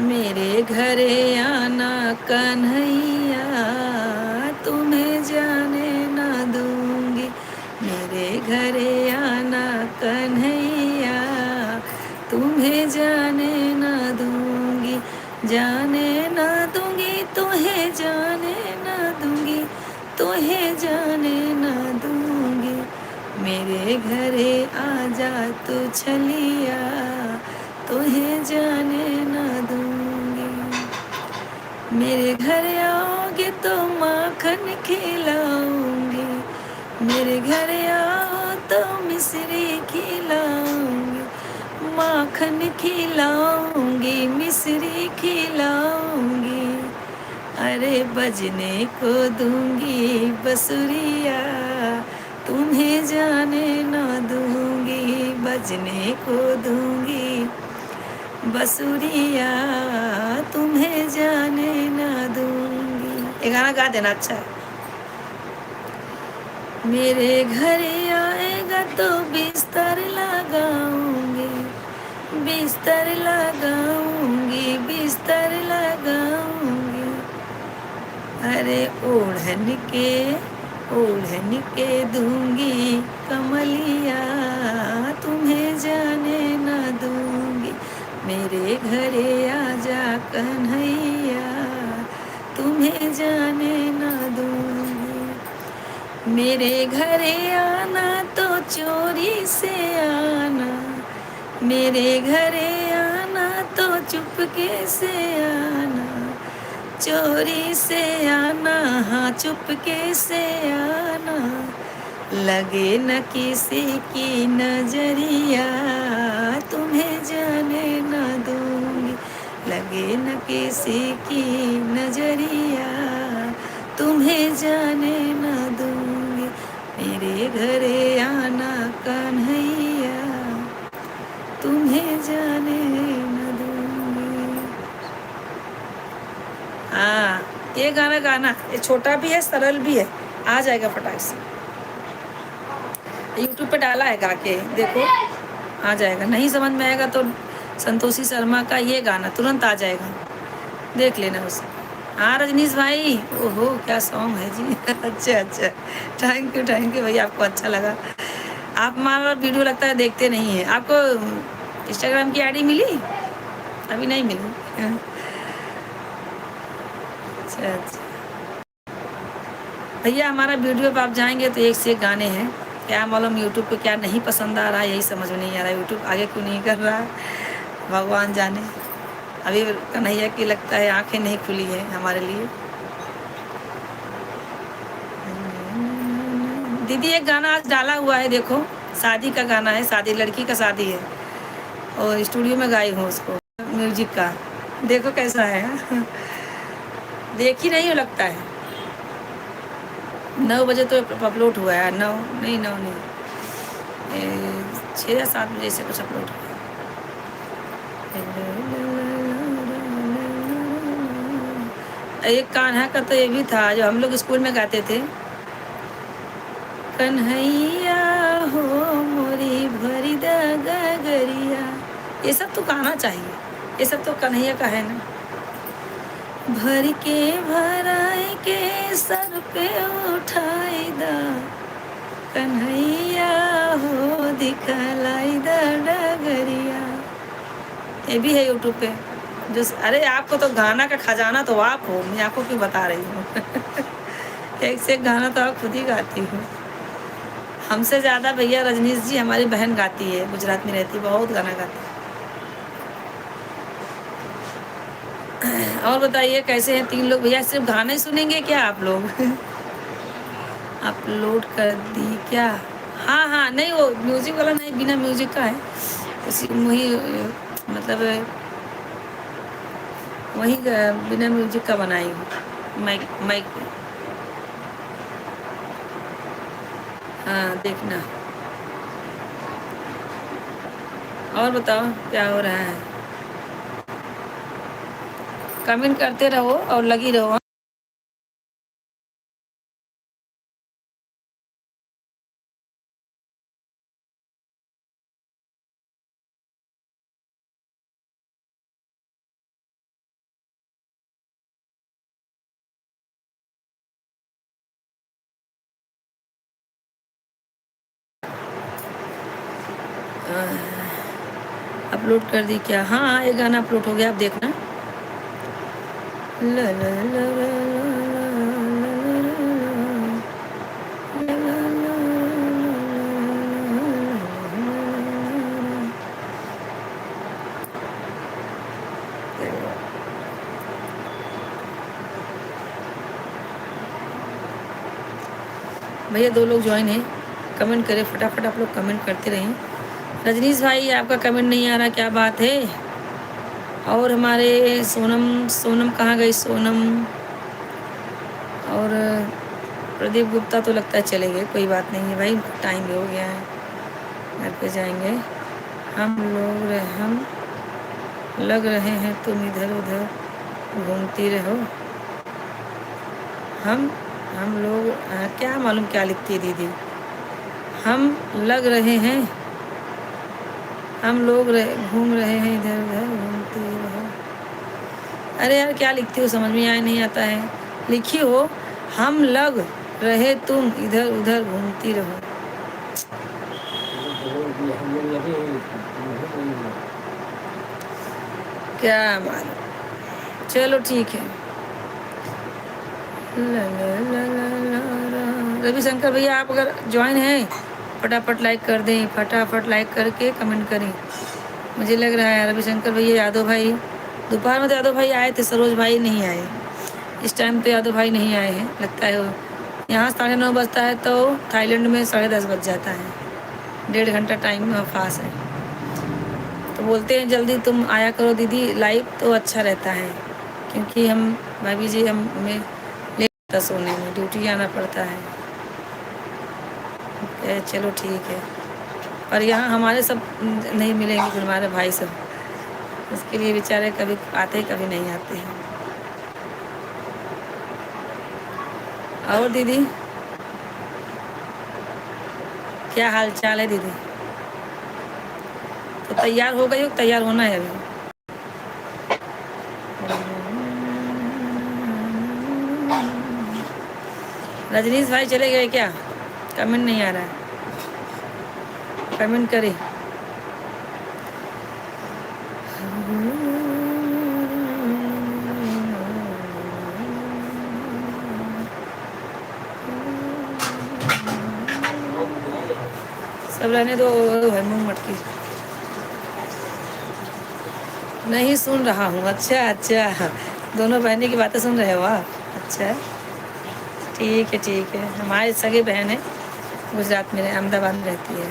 मेरे घरे आना कन्हैया, तुम्हें जाने ना दूंगी। मेरे घरे आना कन्हैया, तुम्हें जाने ना दूंगी। जाने ना दूंगी तुम्हें, जाने ना दूंगी तुम्हें, जाने ना दूंगी। मेरे घरे आजा तू छलिया, तुम्हें जाने ना दूंगी। मेरे घर आओगे तो माखन खिलाऊंगी। मेरे घर आओ तो मिश्री खिलाऊंगी। माखन खिलाऊंगी, मिश्री खिलाऊंगी। अरे बजने को दूंगी बसुरिया, तुम्हें जाने ना दूंगी। बजने को दूंगी बसुरिया, तुम्हें जाने ना दूंगी। ये गाना गा देना, अच्छा है। मेरे घर आएगा तो बिस्तर लगाऊंगी, बिस्तर लगाऊंगी, बिस्तर लगाऊंगी। अरे ओढ़न के दूंगी कमलिया, तुम्हें जाने न दूंगी। मेरे घरे आजा कन्हैया, तुम्हें जाने न दूंगी। मेरे घरे आना तो चोरी से आना, मेरे घरे आना तो चुपके से आना, चोरी से आना, हाँ चुपके से आना। लगे न किसी की नजरिया, तुम्हें जाने न दूंगी। लगे न किसी की नजरिया, तुम्हें जाने न दूंगी। मेरे घरे आना कन्हैया, तुम्हें जाने न दूंगी। हाँ, ये गाना गाना, ये छोटा भी है सरल भी है, आ जाएगा फटाक से। यूट्यूब पे डाला है, गा के देखो आ जाएगा। नहीं समझ में आएगा तो संतोषी शर्मा का ये गाना तुरंत आ जाएगा, देख लेना उसे। हाँ रजनीश भाई, ओहो क्या सॉन्ग है जी। अच्छा अच्छा, थैंक यू भैया, आपको अच्छा लगा। आप हमारा वीडियो लगता है देखते नहीं है। आपको इंस्टाग्राम की आईडी मिली? अभी नहीं मिली। अच्छा अच्छा भैया, हमारा वीडियो पे आप जाएंगे तो एक से एक गाने हैं। क्या मालूम यूट्यूब पे क्या नहीं पसंद आ रहा है, यही समझ में नहीं आ रहा है। यूट्यूब आगे क्यों नहीं कर रहा है, भगवान जाने। अभी कन्हैया की लगता है आंखें नहीं खुली है हमारे लिए। दीदी एक गाना आज डाला हुआ है, देखो शादी का गाना है, शादी लड़की का शादी है और स्टूडियो में गाई हूँ उसको, म्यूजिक का। देखो कैसा है। देख ही नहीं हो लगता है। 9 बजे तो अपलोड हुआ है, 9 नहीं 6 या 7 बजे से कुछ अपलोड हुआ है। एक कान्हा का तो ये भी था जो हम लोग स्कूल में गाते थे, कन्हैया हो मोरी भरी गगरिया। ये सब तो गाना चाहिए, ये सब तो कन्हैया का है ना। भर के भराए के सर पे उठाई दा, कन्हैया हो दिखलाई दा डगरिया। ये भी है यूट्यूब पे। जो अरे आपको तो गाना का खजाना तो आप हो, मैं आपको क्यों बता रही हूँ। एक से एक गाना तो आप खुद ही गाती हो। हमसे ज़्यादा भैया रजनीश जी हमारी बहन गाती है, गुजरात में रहती, बहुत गाना गाती है। और बताइए कैसे हैं 3 लोग भैया? सिर्फ गाना ही सुनेंगे क्या आप लोग? अपलोड कर दी क्या? हाँ हाँ, नहीं वो म्यूजिक वाला नहीं, बिना म्यूजिक का है। उसी वही मतलब वही बिना म्यूजिक का बनाई हूँ, माइक माइक। हाँ देखना। और बताओ क्या हो रहा है? कमेंट करते रहो और लगी रहो। अपलोड कर दी क्या? हाँ ये गाना अपलोड हो गया, आप देखना। ला ला ला ला भैया 2 लोग ज्वाइन हैं, कमेंट करें फटाफट, आप लोग कमेंट करते रहें। रजनीश भाई आपका कमेंट नहीं आ रहा, क्या बात है? और हमारे सोनम कहाँ गई? सोनम और प्रदीप गुप्ता तो लगता है चले गए, कोई बात नहीं है भाई, टाइम भी हो गया है, घर पे जाएंगे। हम लग रहे हैं, तुम इधर उधर घूमती रहो। हम हम लोग क्या मालूम क्या लिखती है दीदी। हम लग रहे हैं, हम लोग घूम रहे हैं इधर उधर घूमते रहो। अरे यार क्या लिखती हो, समझ में आया नहीं आता है। लिखी हो हम लग रहे तुम इधर उधर घूमती रहो। हम लोग लगे हैं, नहीं है। क्या मालूम, चलो ठीक है। ला ला ला ला ला ला। रविशंकर भैया आप अगर ज्वाइन हैं फटाफट लाइक कर दें, फटाफट लाइक करके कमेंट करें। मुझे लग रहा है रविशंकर भैया, यादव भाई दोपहर में तो यादव भाई आए थे, सरोज भाई नहीं आए। इस टाइम पे यादव भाई नहीं आए हैं लगता है। यहाँ 9:30 बजता है तो थाईलैंड में 10:30 बज जाता है। 1.5 घंटा टाइम पास है। तो बोलते हैं जल्दी तुम आया करो दीदी लाइव, तो अच्छा रहता है। क्योंकि हम भाभी जी हमें लेट होता सोने में, ड्यूटी जाना पड़ता है। चलो ठीक है। पर यहाँ हमारे सब नहीं मिलेंगे, फिर हमारे भाई सब, उसके लिए बेचारे कभी आते कभी नहीं आते हैं। और दीदी क्या हाल चाल है दीदी? तो तैयार हो गई हो, तैयार होना है अभी। रजनीश भाई चले गए क्या? कमेंट नहीं आ रहा है, कमेंट करें। सब रहने दो, है मुंह मटकी। नहीं सुन रहा हूँ। अच्छा अच्छा, दोनों बहनें की बातें सुन रहे हो आप? अच्छा ठीक है ठीक है। हमारी सगी बहन है, गुजरात में अहमदाबाद में रहती है।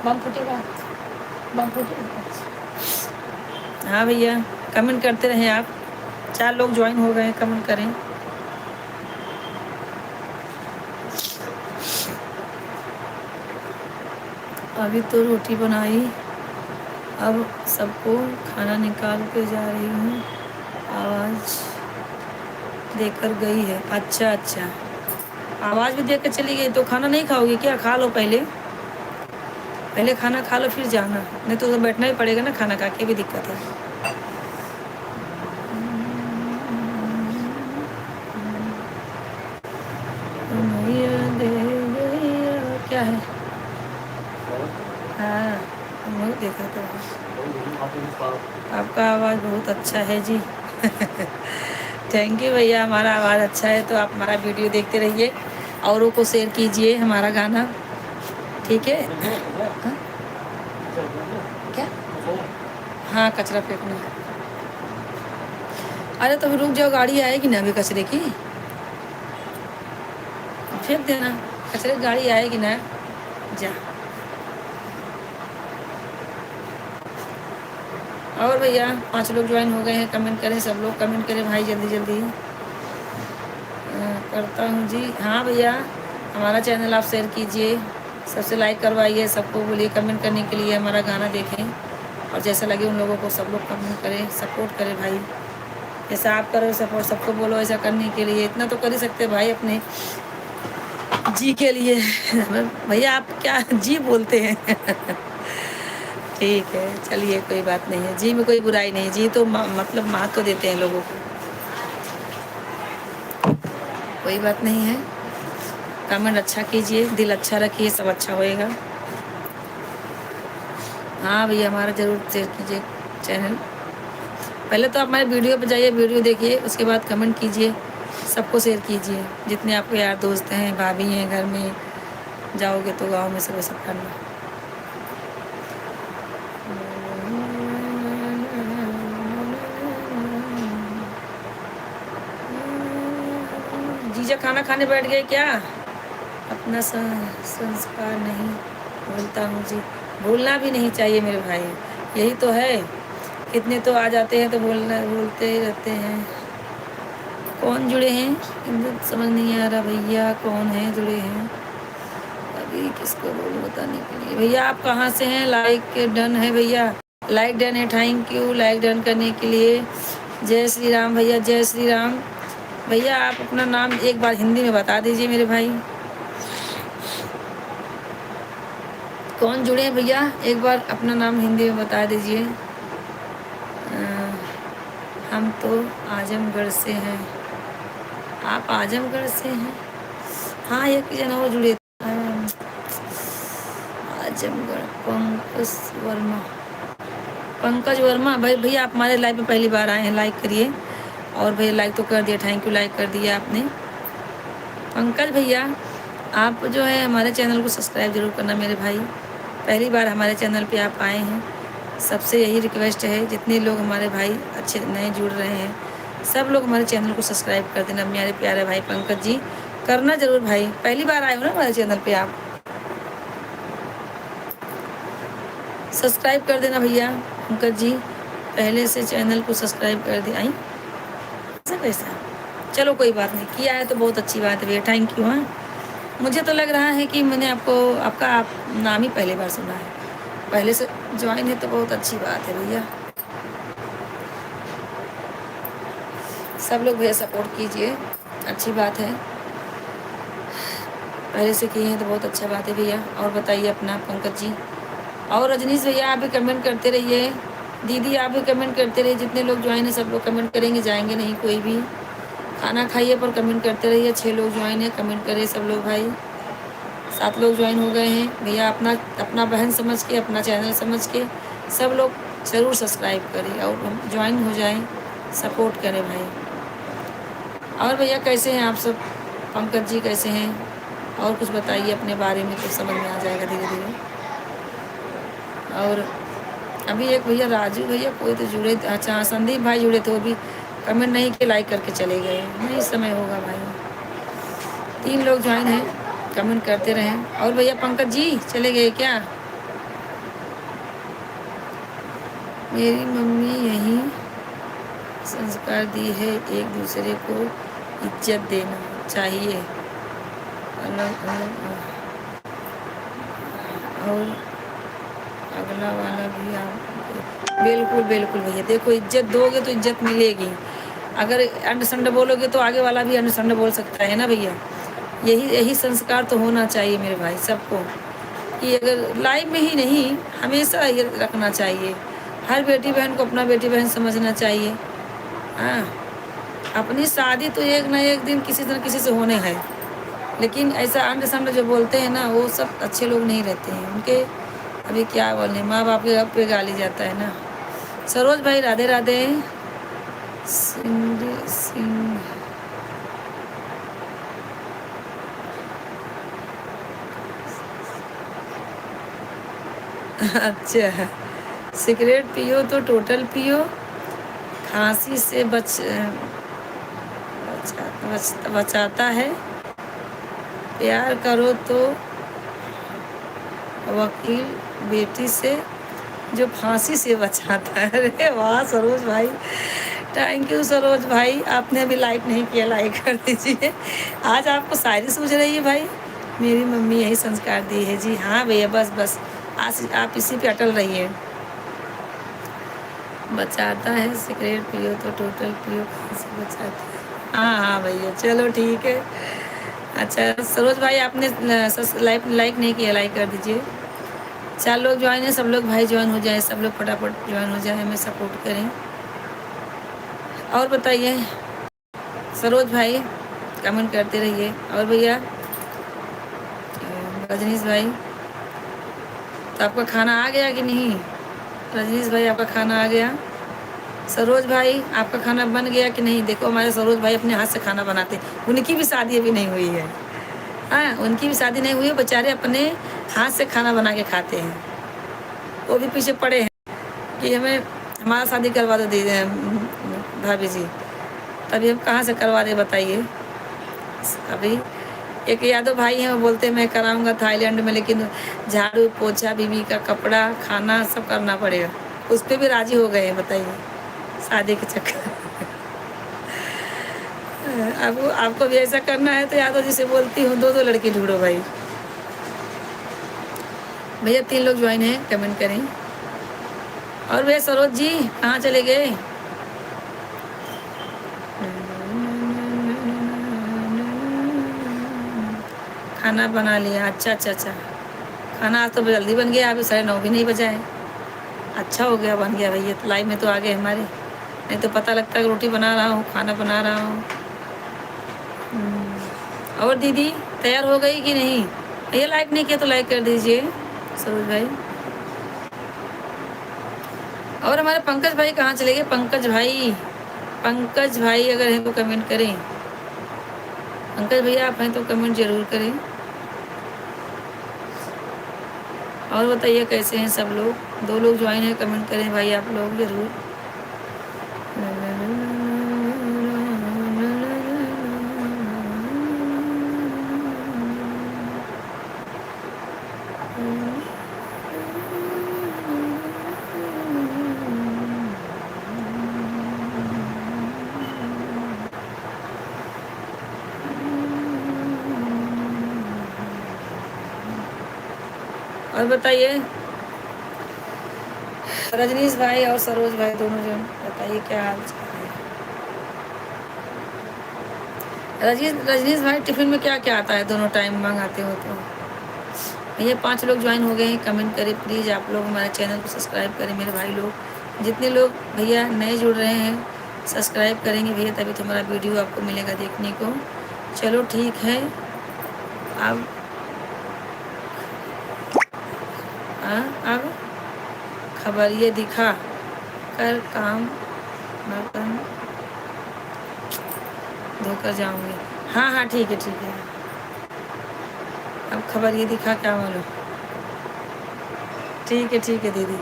बम फूटेगा, बम फूटेगा। हाँ भैया कमेंट करते रहें आप। 4 लोग ज्वाइन हो गए, कमेंट करें। अभी तो रोटी बनाई, अब सबको खाना निकाल के जा रही हूँ। आवाज़ देकर गई है। अच्छा अच्छा, आवाज़ भी देकर चली गई तो खाना नहीं खाओगी क्या? खा लो पहले, पहले खाना खा लो फिर जाना, नहीं तो बैठना ही पड़ेगा ना, खाना खा के भी दिक्कत है। क्या है? हाँ हम लोग देखा तो आपका आवाज़ बहुत अच्छा है जी। थैंक यू भैया, हमारा आवाज़ अच्छा है तो आप हमारा वीडियो देखते रहिए, औरों को शेयर कीजिए हमारा गाना, ठीक है? हाँ? क्या? हाँ कचरा फेंकना। अरे तो फिर रुक जाओ, गाड़ी आएगी ना अभी कचरे की, फेंक देना। कचरे की गाड़ी आएगी ना, जा। और भैया 5 लोग ज्वाइन हो गए हैं, कमेंट करें, सब लोग कमेंट करें भाई जल्दी जल्दी। करता हूँ जी। हाँ भैया हमारा चैनल आप शेयर कीजिए, सबसे लाइक करवाइए, सबको बोलिए कमेंट करने के लिए, हमारा गाना देखें और जैसा लगे उन लोगों को सब लोग कमेंट करें, सपोर्ट करें भाई। जैसा आप करो सपोर्ट, सबको बोलो ऐसा करने के लिए, इतना तो कर ही सकते भाई अपने जी के लिए। भैया आप क्या जी बोलते हैं? ठीक है चलिए कोई बात नहीं है, जी में कोई बुराई नहीं, जी तो मतलब महत्व तो देते हैं लोगों को, कोई बात नहीं है। कमेंट अच्छा कीजिए, दिल अच्छा रखिए, सब अच्छा होएगा। हाँ भैया हमारा ज़रूर शेयर कीजिए चैनल। पहले तो आप हमारे वीडियो पे जाइए, वीडियो देखिए, उसके बाद कमेंट कीजिए, सबको शेयर कीजिए, जितने आपके यार दोस्त हैं, भाभी हैं, घर में जाओगे तो गांव में सब सब करना। जीजा खाना खाने बैठ गए क्या? अपना संस्कार नहीं भूलता हूँ जी, भूलना भी नहीं चाहिए मेरे भाई, यही तो है। कितने तो आ जाते हैं तो भूलते ही रहते हैं। कौन जुड़े हैं समझ नहीं आ रहा भैया, कौन है जुड़े हैं अभी, किसको बोलूं बताने के लिए। भैया आप कहाँ से हैं? लाइक डन है भैया। लाइक डन है, थैंक यू लाइक डन करने के लिए। जय श्री राम भैया, जय श्री राम भैया। आप अपना नाम एक बार हिंदी में बता दीजिए मेरे भाई। कौन जुड़े हैं भैया, एक बार अपना नाम हिंदी में बता दीजिए। हम तो आजमगढ़ से हैं। आप आजमगढ़ से हैं? हाँ, एक जना और जुड़े थे। आजमगढ़, पंकज वर्मा। पंकज वर्मा भाई, भैया आप हमारे लाइव में पहली बार आए हैं, लाइक करिए। और भैया लाइक तो कर दिया, थैंक यू, लाइक कर दिया आपने। पंकज भैया आप जो है हमारे चैनल को सब्सक्राइब जरूर करना मेरे भाई। पहली बार हमारे चैनल पे आप आए हैं, सबसे यही रिक्वेस्ट है, जितने लोग हमारे भाई अच्छे नए जुड़ रहे हैं सब लोग हमारे चैनल को सब्सक्राइब कर देना मेरे प्यारे भाई पंकज जी, करना जरूर भाई। पहली बार आए हो ना हमारे चैनल पे, आप सब्सक्राइब कर देना भैया। पंकज जी पहले से चैनल को सब्सक्राइब कर दिया। आई ऐसा कैसा, चलो कोई बात नहीं, किया है तो बहुत अच्छी बात है भैया, थैंक यू। हाँ, मुझे तो लग रहा है कि मैंने आपका नाम ही पहली बार सुना है, पहले से ज्वाइन है तो बहुत अच्छी बात है भैया। सब लोग भैया सपोर्ट कीजिए, अच्छी बात है, पहले से किए हैं तो बहुत अच्छा बात है भैया। और बताइए अपना पंकज जी। और रजनीश भैया आप भी कमेंट करते रहिए, दीदी आप भी कमेंट करते रहिए, जितने लोग ज्वाइन है सब लोग कमेंट करेंगे, जाएंगे नहीं कोई भी। खाना खाइए पर कमेंट करते रहिए। 6 लोग ज्वाइन है, कमेंट करिए सब लोग भाई। 7 लोग ज्वाइन हो गए हैं भैया। अपना अपना बहन समझ के, अपना चैनल समझ के सब लोग ज़रूर सब्सक्राइब करें और ज्वाइन हो जाएं, सपोर्ट करें भाई। और भैया कैसे हैं आप सब, पंकज जी कैसे हैं, और कुछ बताइए अपने बारे में तो समझ में आ जाएगा धीरे धीरे। और अभी एक भैया राजू भैया कोई तो जुड़े, अच्छा संदीप भाई जुड़े थे, वो भी कमेंट नहीं किए, लाइक करके चले गए। नहीं समय होगा भाई। 3 लोग ज्वाइन हैं, कमेंट करते रहें। और भैया पंकज जी चले गए क्या? मेरी मम्मी यही संस्कार दी है, एक दूसरे को इज्जत देना चाहिए, अलग अलग और अगला वाला भी आप। बिल्कुल बिल्कुल भैया, देखो इज्जत दोगे तो इज्जत मिलेगी, अगर अंड संड बोलोगे तो आगे वाला भी अंड संड बोल सकता है ना भैया। यही यही संस्कार तो होना चाहिए मेरे भाई सबको, कि अगर लाइफ में ही नहीं हमेशा ये रखना चाहिए। हर बेटी बहन को अपना बेटी बहन समझना चाहिए। हाँ, अपनी शादी तो एक ना एक दिन किसी न किसी से होने है, लेकिन ऐसा अंड संड जो बोलते हैं ना वो सब अच्छे लोग नहीं रहते हैं। उनके अभी क्या बोले, माँ बाप के अब पे गाली जाता है ना। सरोज भाई राधे राधे। सिंह अच्छा, सिगरेट पियो तो टोटल पियो, खांसी से बचाता है, प्यार करो तो वकील बेटी से जो फांसी से बचाता है। अरे वाह सरोज भाई, थैंक यू सरोज भाई, आपने अभी लाइक नहीं किया, लाइक कर दीजिए। आज आपको शायरी सूझ रही है भाई, मेरी मम्मी यही संस्कार दी है जी। हाँ भैया बस बस आज आप इसी पे अटल रहिए। बचाता है, सिगरेट पियो तो टोटल पियो, फांसी बचाता है। हाँ हाँ भैया चलो ठीक है। अच्छा सरोज भाई आपने लाइक नहीं किया, लाइक कर दीजिए। 4 लोग ज्वाइन है, सब लोग भाई ज्वाइन हो जाए, सब लोग फटाफट ज्वाइन हो जाए, हमें सपोर्ट करें। और बताइए सरोज भाई कमेंट करते रहिए। और भैया रजनीश भाई तो आपका खाना आ गया कि नहीं? रजनीश भाई आपका खाना आ गया। सरोज भाई आपका खाना बन गया कि नहीं? देखो हमारे सरोज भाई अपने हाथ से खाना बनाते, उनकी भी शादी अभी नहीं हुई है। हाँ, उनकी भी शादी नहीं हुई है, बेचारे अपने हाथ से खाना बना के खाते हैं। वो भी पीछे पड़े हैं कि हमें हमारा शादी करवा दो दीदी भाभी जी, तभी हम कहाँ से करवा दे बताइए। अभी एक यादव भाई हैं, वो बोलते हैं मैं कराऊंगा थाईलैंड में, लेकिन झाड़ू पोछा बीवी का कपड़ा खाना सब करना पड़ेगा, उस पर भी राजी हो गए हैं बताइए शादी के चक्कर। अब आपको भी ऐसा करना है तो यादव जी से बोलती हूँ 2 लड़की ढूंढो भाई। भैया 3 लोग ज्वाइन हैं, कमेंट करें। और वे सरोज जी कहाँ चले गए? खाना बना लिया, अच्छा अच्छा अच्छा। खाना आज तो जल्दी बन गया, अभी 9:30 भी नहीं बजा है। अच्छा हो गया, बन गया भैया, लाइव में तो आ गए हमारे, नहीं तो पता लगता है कि रोटी बना रहा हूँ, खाना बना रहा हूँ। और दीदी तैयार हो गई कि नहीं? ये लाइक नहीं किया तो लाइक कर दीजिए सरोज भाई। और हमारे पंकज भाई कहाँ चले गए? पंकज भाई, पंकज भाई अगर हैं तो कमेंट करें। पंकज भैया आप हैं तो कमेंट जरूर करें। और बताइए कैसे हैं सब लोग? 2 लोग ज्वाइन है, कमेंट करें भाई आप लोग जरूर। और बताइए रजनीश भाई और सरोज भाई दोनों जन, बताइए क्या हाल चाल है? रजनीश भाई टिफिन में क्या क्या आता है? दोनों टाइम मंगाते हो तो? भैया 5 लोग ज्वाइन हो गए हैं, कमेंट करें प्लीज़। आप लोग हमारे चैनल को सब्सक्राइब करें मेरे भाई लोग। जितने लोग भैया नए जुड़ रहे हैं सब्सक्राइब करेंगे भैया, तभी तो हमारा वीडियो आपको मिलेगा देखने को। चलो ठीक है, अब खबर ये दिखा कर काम बर्तन धोकर जाऊंगी। हाँ हाँ ठीक है ठीक है। अब खबर ये दिखा क्या मालूम। ठीक है दीदी।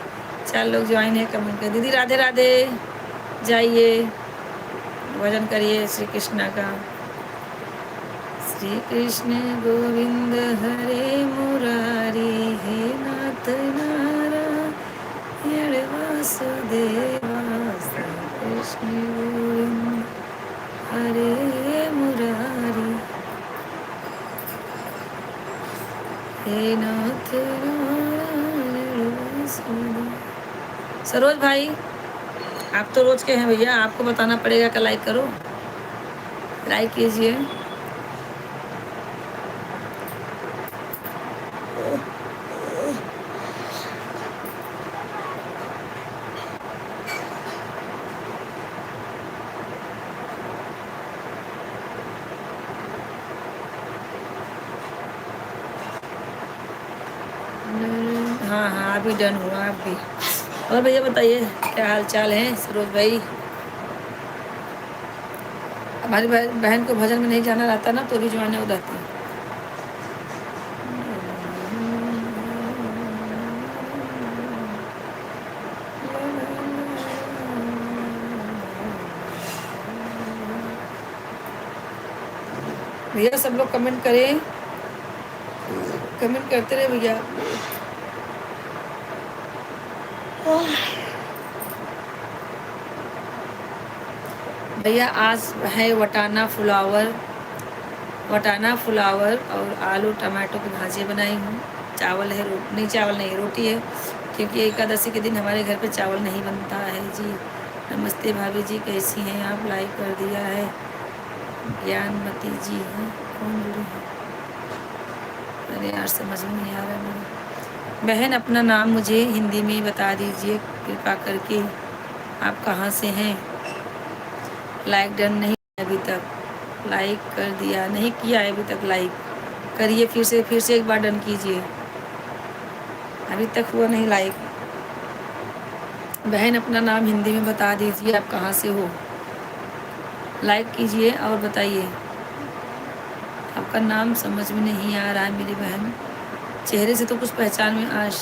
4 लोग ज्वाइन है, कमेंट कर। दीदी राधे राधे, जाइए भजन करिए श्री कृष्ण का। श्री कृष्ण गोविंद हरे मुरारी, हे नाथ नारायण वासुदेवा। श्री कृष्ण गोविंद हरे मुरारी, हे नाथ नारायण वासुदेवा। सरोज भाई आप तो रोज के हैं भैया, आपको बताना पड़ेगा कि लाइक करो, लाइक कीजिए। हाँ हाँ अभी डन हुआ आप भी। और भैया बताइए क्या हाल चाल है सरोज भाई? हमारी बहन को भजन में नहीं जाना रहता ना, तो भी ज्वाइन हो जाती है। भैया सब लोग कमेंट करें, कमेंट करते रहे भैया। भैया आज है वटाना फ्लावर और आलू टमाटो की भाजी बनाई हूँ। चावल है, नहीं चावल नहीं रोटी है, क्योंकि एकादशी के दिन हमारे घर पे चावल नहीं बनता है जी। नमस्ते भाभी जी, कैसी हैं आप? लाइक कर दिया है। ज्ञानमती जी हैं, कौन जुड़ी है? अरे यार समझ में नहीं आ रहा मेरी बहन, अपना नाम मुझे हिंदी में बता दीजिए कृपा करके। आप कहाँ से हैं? लाइक डन नहीं अभी तक, लाइक कर दिया नहीं किया है अभी तक, लाइक करिए फिर से एक बार डन कीजिए, अभी तक हुआ नहीं लाइक। बहन अपना नाम हिंदी में बता दीजिए, आप कहाँ से हो? लाइक कीजिए और बताइए। आपका नाम समझ में नहीं आ रहा है मेरी बहन, चेहरे से तो कुछ पहचान में आज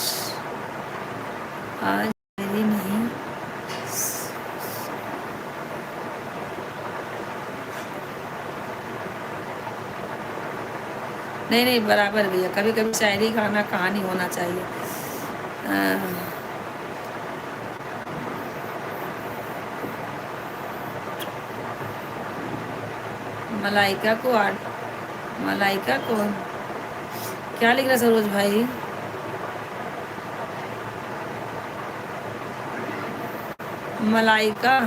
मेरी नहीं बराबर भैया, कभी कभी शायरी गाना कहानी होना चाहिए। मलाइका कौन? क्या लिख रहा सरोज भाई? मलाइका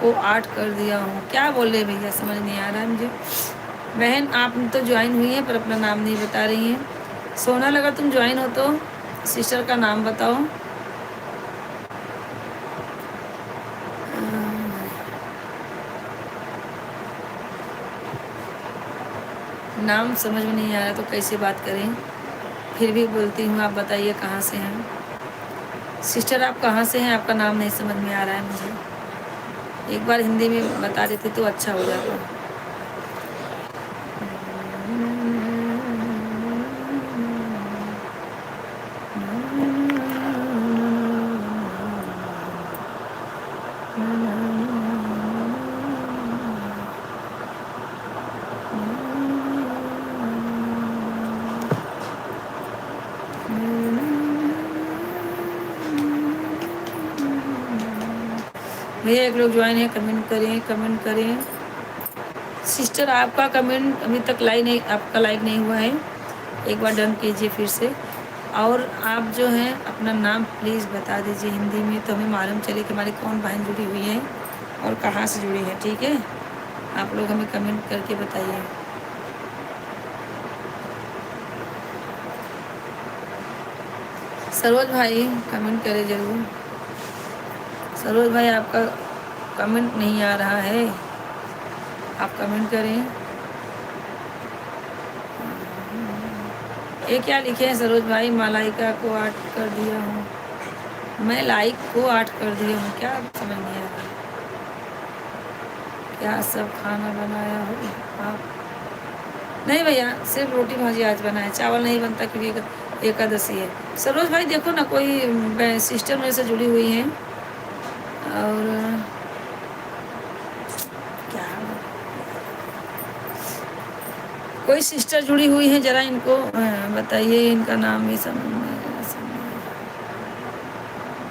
को 8 कर दिया हूँ। क्या बोल रहे भैया, समझ नहीं आ रहा है मुझे। बहन आप तो ज्वाइन हुई हैं पर अपना नाम नहीं बता रही हैं। सोनल अगर तुम ज्वाइन हो तो सिस्टर का नाम बताओ। नाम समझ में नहीं आ रहा तो कैसे बात करें, फिर भी बोलती हूँ। आप बताइए कहाँ से हैं सिस्टर, आप कहाँ से हैं, आपका नाम नहीं समझ में आ रहा है मुझे। एक बार हिंदी में बता देते तो अच्छा हो जाता। भैया एक लोग ज्वाइन है, कमेंट करें, कमेंट करें। सिस्टर आपका कमेंट अभी तक लाइक नहीं, आपका लाइक नहीं हुआ है, एक बार डन कीजिए फिर से। और आप जो हैं अपना नाम प्लीज़ बता दीजिए हिंदी में, तो हमें मालूम चले कि हमारी कौन बहन जुड़ी हुई है और कहाँ से जुड़ी है। ठीक है, आप लोग हमें कमेंट करके बताइए। सरोज भाई कमेंट करें ज़रूर। सरोज भाई आपका कमेंट नहीं आ रहा है, आप कमेंट करें। ये क्या लिखे हैं सरोज भाई, मलाइका को 8 कर दिया हूँ। मैं लाइक को 8 कर दिया हूँ, क्या समझ नहीं आ रहा। क्या सब खाना बनाया हो आप? नहीं भैया, सिर्फ रोटी भाजी आज बनाए, चावल नहीं बनता क्योंकि एकादशी है। सरोज भाई देखो ना, कोई सिस्टर मेरे से जुड़ी हुई हैं और क्या कोई सिस्टर जुड़ी हुई है, जरा इनको बताइए, इनका नाम भी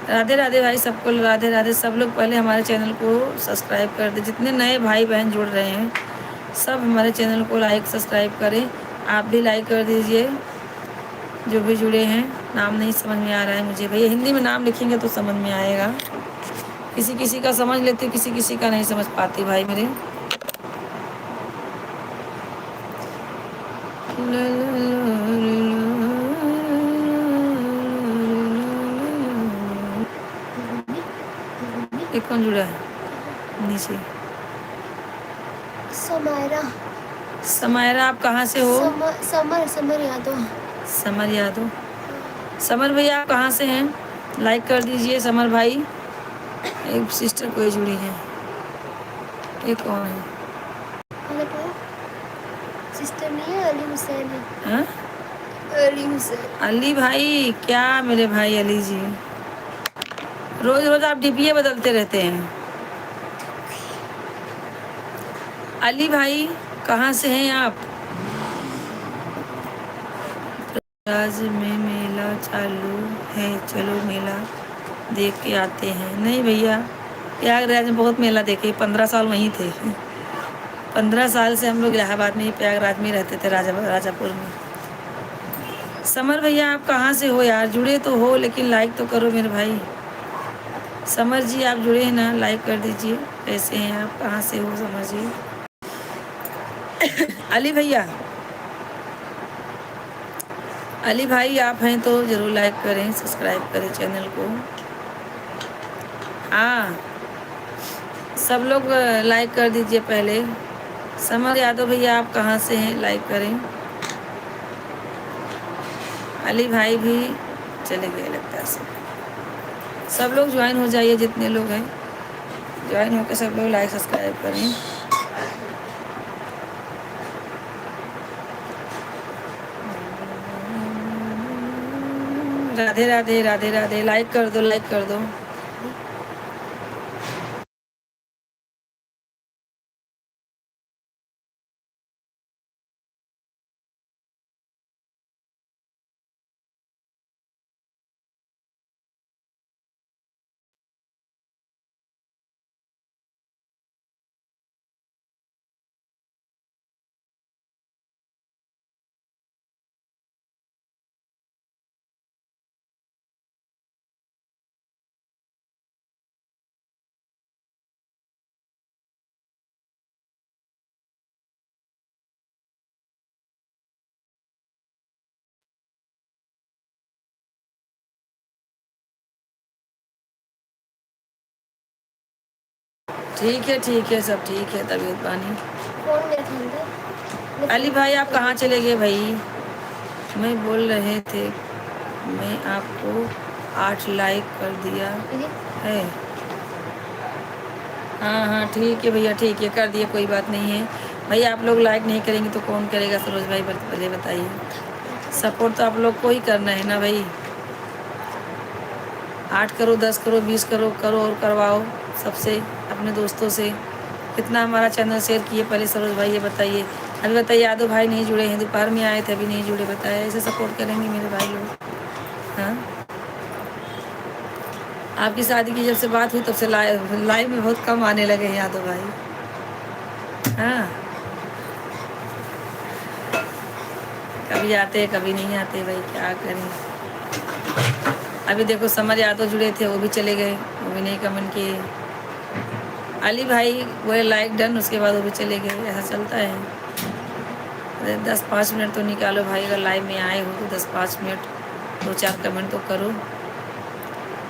राधे राधे भाई, सबको राधे राधे। सब लोग पहले हमारे चैनल को सब्सक्राइब कर दे, जितने नए भाई बहन जुड़ रहे हैं सब हमारे चैनल को लाइक सब्सक्राइब करें। आप भी लाइक कर दीजिए जो भी जुड़े हैं। नाम नहीं समझ में आ रहा है मुझे भैया, हिंदी में नाम लिखेंगे तो समझ में आएगा। किसी किसी का समझ लेती हूँ, किसी किसी का नहीं समझ पाती भाई मेरे। ये कौन जुड़ा है नीचे? समायरा। समायरा आप कहाँ से हो? Summer summer Yadav. Summer Yadav. Summer भैया आप कहाँ से हैं? लाइक कर दीजिए समर भाई। एक सिस्टर कोई जुड़ी है, ये कौन है? सिस्टर नहीं है, अली हुसैन है। हाँ? अली हुसैन। अली भाई, क्या मेरे भाई अली जी, रोज रोज आप डीपीए बदलते रहते हैं। अली भाई कहाँ से हैं आप? प्रयागराज में मेला चालू है, चलो मेला देख के आते हैं। नहीं भैया, प्रयागराज में बहुत मेला देखे, 15 साल वहीं थे। 15 साल से हम लोग इलाहाबाद में ही, प्रयागराज में ही रहते थे, राजापुर में। समर भैया आप कहाँ से हो यार? जुड़े तो हो लेकिन लाइक तो करो मेरे भाई। समर जी आप जुड़े हैं ना, लाइक कर दीजिए। कैसे हैं आप, कहाँ से हो समर जी? अली भैया, अली भाई आप हैं तो ज़रूर लाइक करें, सब्सक्राइब करें चैनल को। हाँ, सब लोग लाइक कर दीजिए पहले। समर यादव भैया आप कहाँ से हैं, लाइक करें। अली भाई भी चले गए लगता है सब लोग ज्वाइन हो जाइए, जितने लोग हैं ज्वाइन होकर सब लोग लाइक सब्सक्राइब करें। राधे राधे, राधे राधे। लाइक कर दो, लाइक कर दो। ठीक है, सब ठीक है, तबीयत पानी। फोन गया था अंदर। अली भाई आप कहाँ चले गए भाई? मैं बोल रहे थे मैं आपको 8 लाइक कर दिया है। हाँ ठीक है भैया, ठीक है, कर दिए, कोई बात नहीं है भैया। आप लोग लाइक नहीं करेंगे तो कौन करेगा सरोज भाई, पहले बताइए। सपोर्ट तो आप लोग को ही करना है ना भाई। 8 करो, 10 करो, 20 करो, करो और करवाओ सबसे, अपने दोस्तों से। कितना हमारा चैनल शेयर किए पहले सरोज भाई ये बताइए। अभी बताइए, यादव भाई नहीं जुड़े हैं, दोपहर में आए थे अभी नहीं जुड़े, बताए ऐसे सपोर्ट करेंगे मेरे भाई लोग? हाँ, आपकी शादी की जब से बात हुई तब से लाइव में बहुत कम आने लगे हैं यादव भाई। हाँ, कभी आते कभी नहीं आते भाई, क्या करें। अभी देखो समर यादव जुड़े थे, वो भी चले गए, वो भी नहीं कमेंट किए। अली भाई वो लाइक डन, उसके बाद वो भी चले गए, ऐसा चलता है। अरे 10-5 मिनट तो निकालो भाई, अगर लाइव में आए हो तो 10-5 मिनट 2-4 कमेंट तो करो।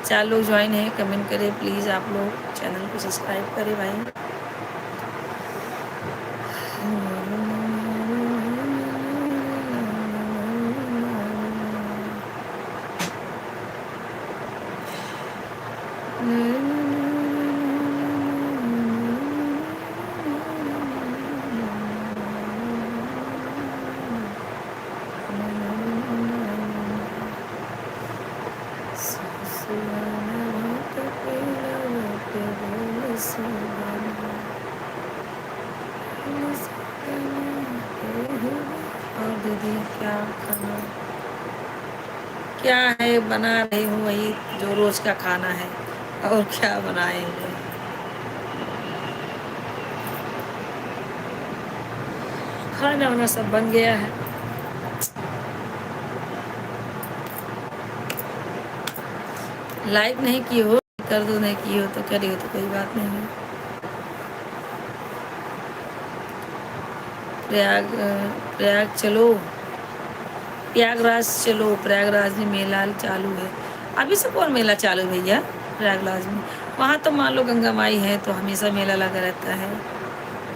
4 लोग ज्वाइन हैं, कमेंट करें प्लीज़। आप लोग चैनल को सब्सक्राइब करें भाई। और दीदी क्या खाना क्या है बना रही हूँ, वही जो रोज का खाना है, और क्या बनाएंगे। खाना वाना सब बन गया है। लाइक नहीं की हो कर दो, नहीं की हो तो करी हो तो कोई बात नहीं है। प्रयाग चलो, प्रयागराज चलो, प्रयागराज में मेला चालू है। अभी से कौन मेला चालू है भैया प्रयागराज में? वहाँ तो मान लो गंगा माई है तो हमेशा मेला लगा रहता है।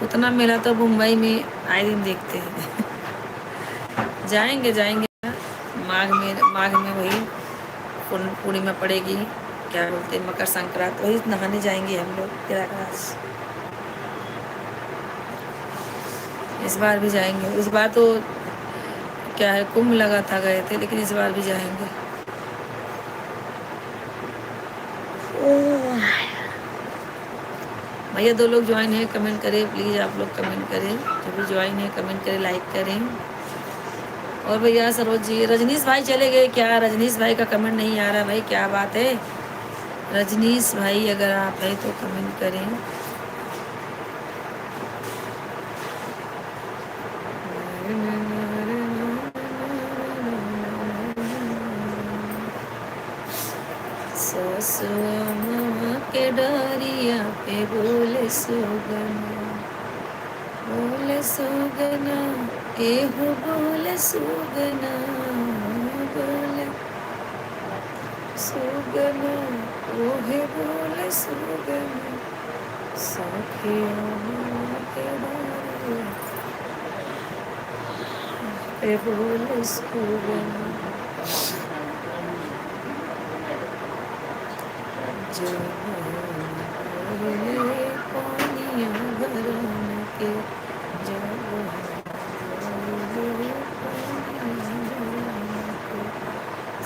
उतना मेला तो मुंबई में आए दिन देखते हैं। जाएंगे माघ में वही पूर्णिमा पड़ेगी, क्या बोलते हैं, मकर संक्रांति, वही नहाने जाएंगे हम लोग प्रयागराज। इस बार भी जाएंगे। इस बार तो क्या है, कुंभ लगा था, गए थे, लेकिन इस बार भी जाएंगे। भैया 2 लोग ज्वाइन है, कमेंट करें प्लीज़। आप लोग कमेंट करें, जो भी ज्वाइन है कमेंट करें, लाइक करें। और भैया सरोज जी, रजनीश भाई चले गए क्या? रजनीश भाई का कमेंट नहीं आ रहा भाई, क्या बात है? रजनीश भाई अगर आप है तो कमेंट करें। ससुआ के डरिया पे बोले सुगना, एहो बोले सुगना, बोले सुगना, ओहे बोले सुगना, सखिया के डरिया पे बोले सुगना।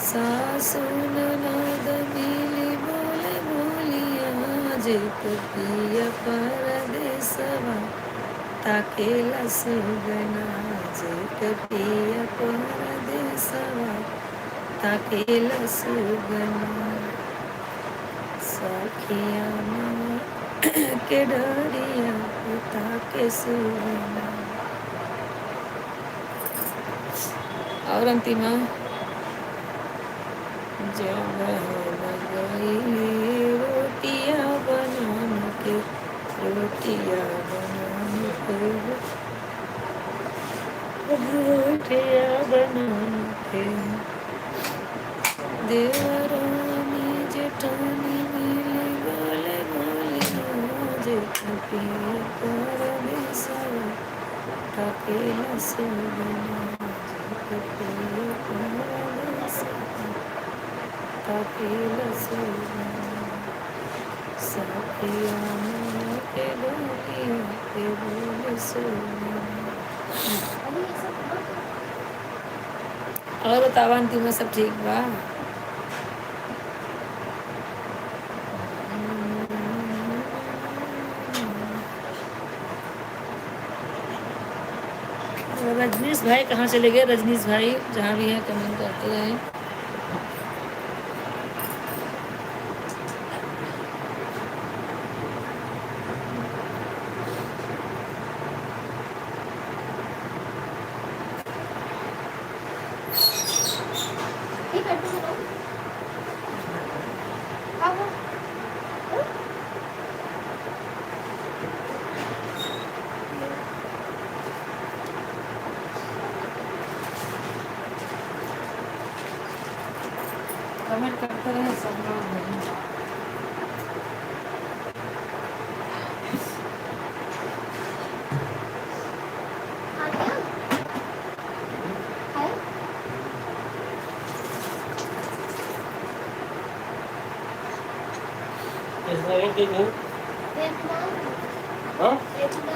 सासु ननद मिली बोले बोलिया, जेठ पिया परदेसवा ताकेला सुगना, जेठ पिया परदेसवा ताकेला सुगना, सखिया के डरिया पिता के सुगना। और अंतिमा, जब गई रोटियां बनाने के, रोटियां बनाने के, रोटियां बनाने के, देवरानी जेठानी मिली बोले बोली, जेठानी और बतावा अंतिम में सब ठीक बा? रजनीश भाई कहाँ चले गए? रजनीश भाई जहाँ भी हैं कमेंट करते रहें। ठीक है तुम लोग अब कमेंट करते रहें सब लोग। आ गया है ऐसा है कि नहीं? देखना हाँ? देखना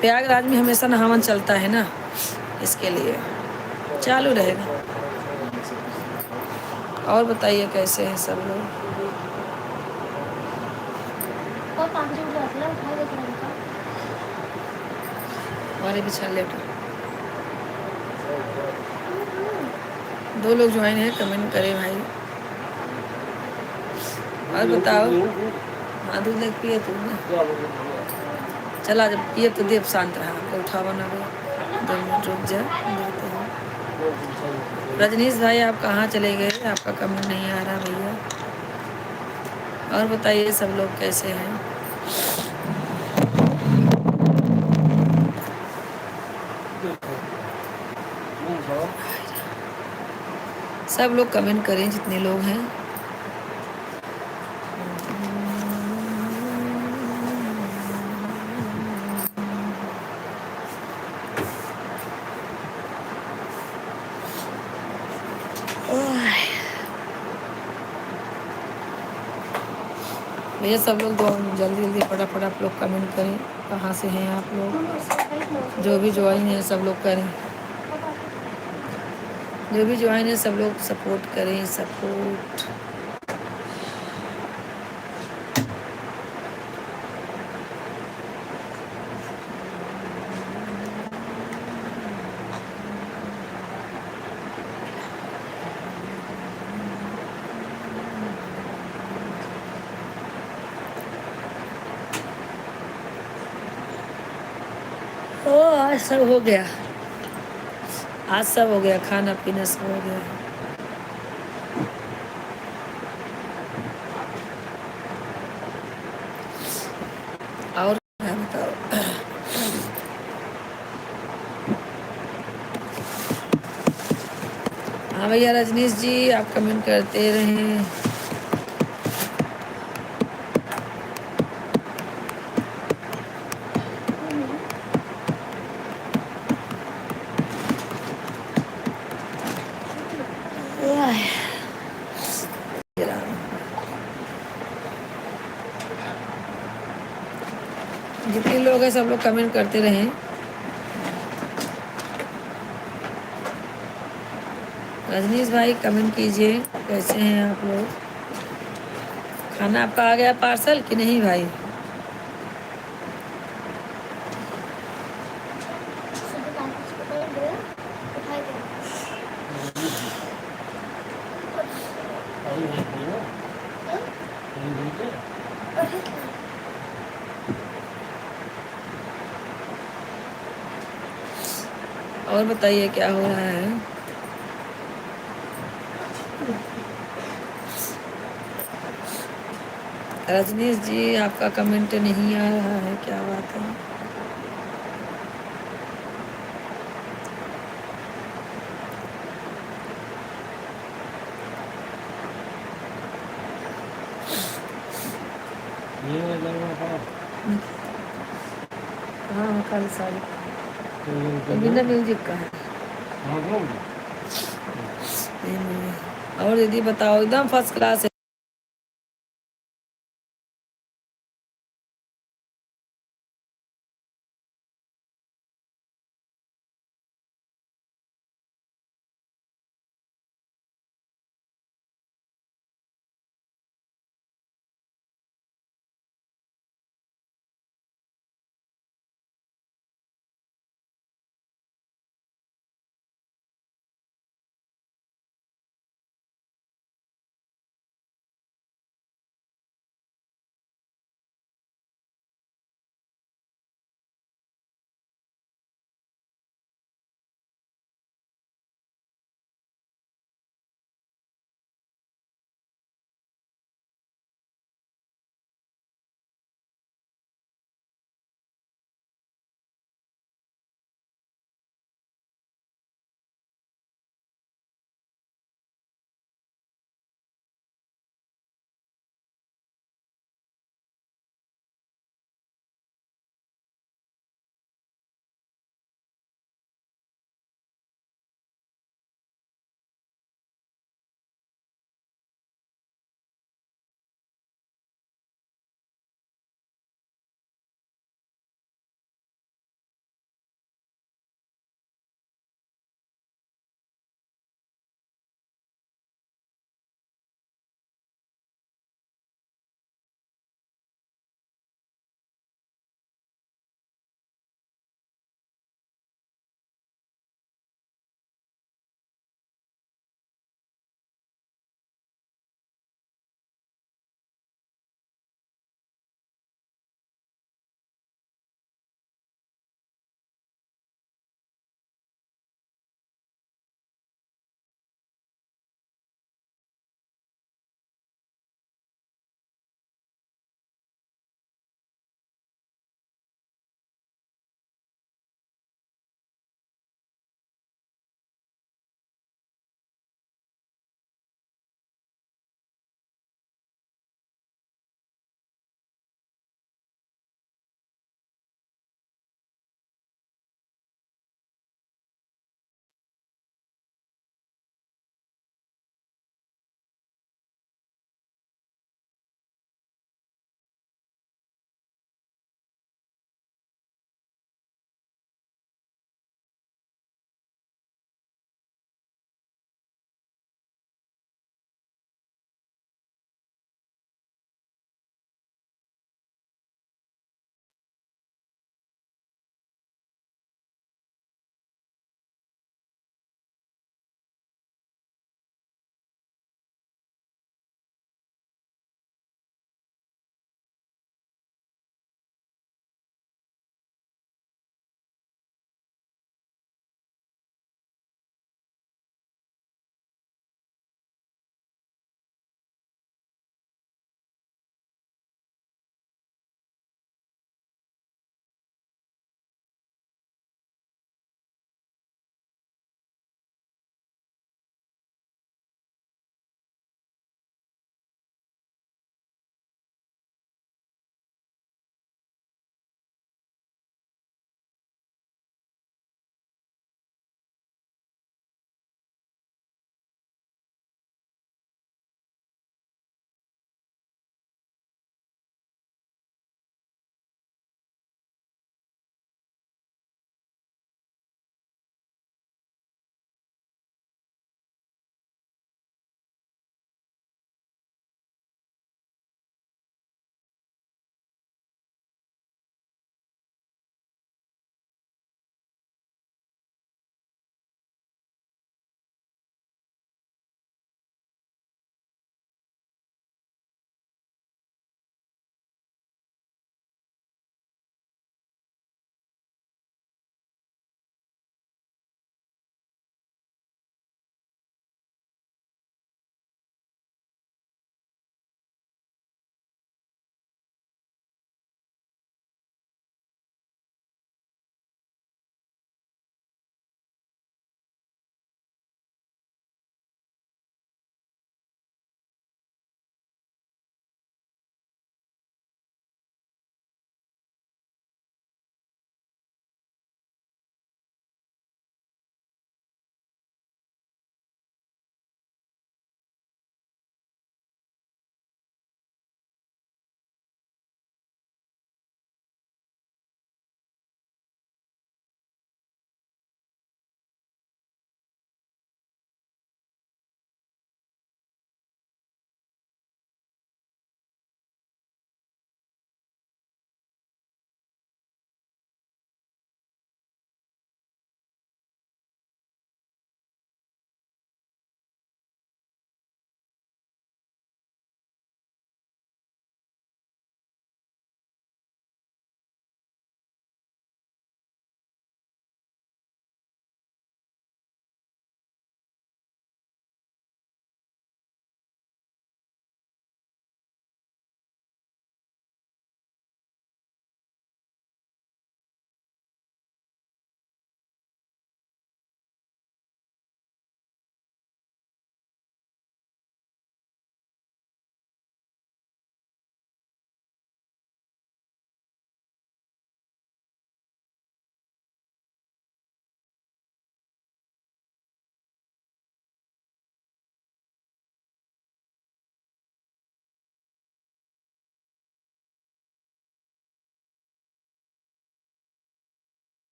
प्रयागराज में हमेशा नहावन चलता है ना, इसके लिए चालू रहेगा। और बताइए कैसे हैं सब लोग? और 5 मिनट रख लो उठा देख रहा हमारे बिछा लेट 2 लोग ज्वाइन है, कमेंट करे भाई। और बताओ, हाँ दूध लेके पिए तू ना? क्या बोलूं? चला जब पिए तो देव शांत रहा, आपको उठावा ना गया। 2 मिनट रुक जा, देते हैं। रजनीश भाई आप कहाँ चले गए? आपका कमेंट नहीं आ रहा भैया। और बताइए सब लोग कैसे हैं? सब लोग कमेंट करें जितने लोग हैं। भैया सब लोग दो जल्दी जल्दी फटाफट आप लोग कमेंट करें कहाँ से हैं आप लोग। जो भी ज्वाइन है सब लोग करें, जो भी ज्वाइन है सब लोग सपोर्ट करें, सपोर्ट। ओ आज सब हो गया, आज सब हो गया, खाना पीना सब हो गया। और क्या बताओ। हाँ भैया रजनीश जी आप कमेंट करते रहें। जितने लोग हैं सब लोग कमेंट करते रहें। रजनीश भाई कमेंट कीजिए कैसे हैं आप लोग। खाना आपका आ गया पार्सल कि नहीं भाई? सुबह 5 बजे को गया, उठाई गया। अभी भेज दिया, हाँ? अभी भेज दिया। अरे और बताइए क्या हो रहा है? रजनीश जी आपका कमेंट नहीं आ रहा है, क्या बात है? ये लगवा पाओ, हाँ कल सारी तो ये ये कर बिना दो। म्यूजिक का है। हाँ बोल। ये नहीं है। और दीदी बताओ एकदम फर्स्ट क्लास है।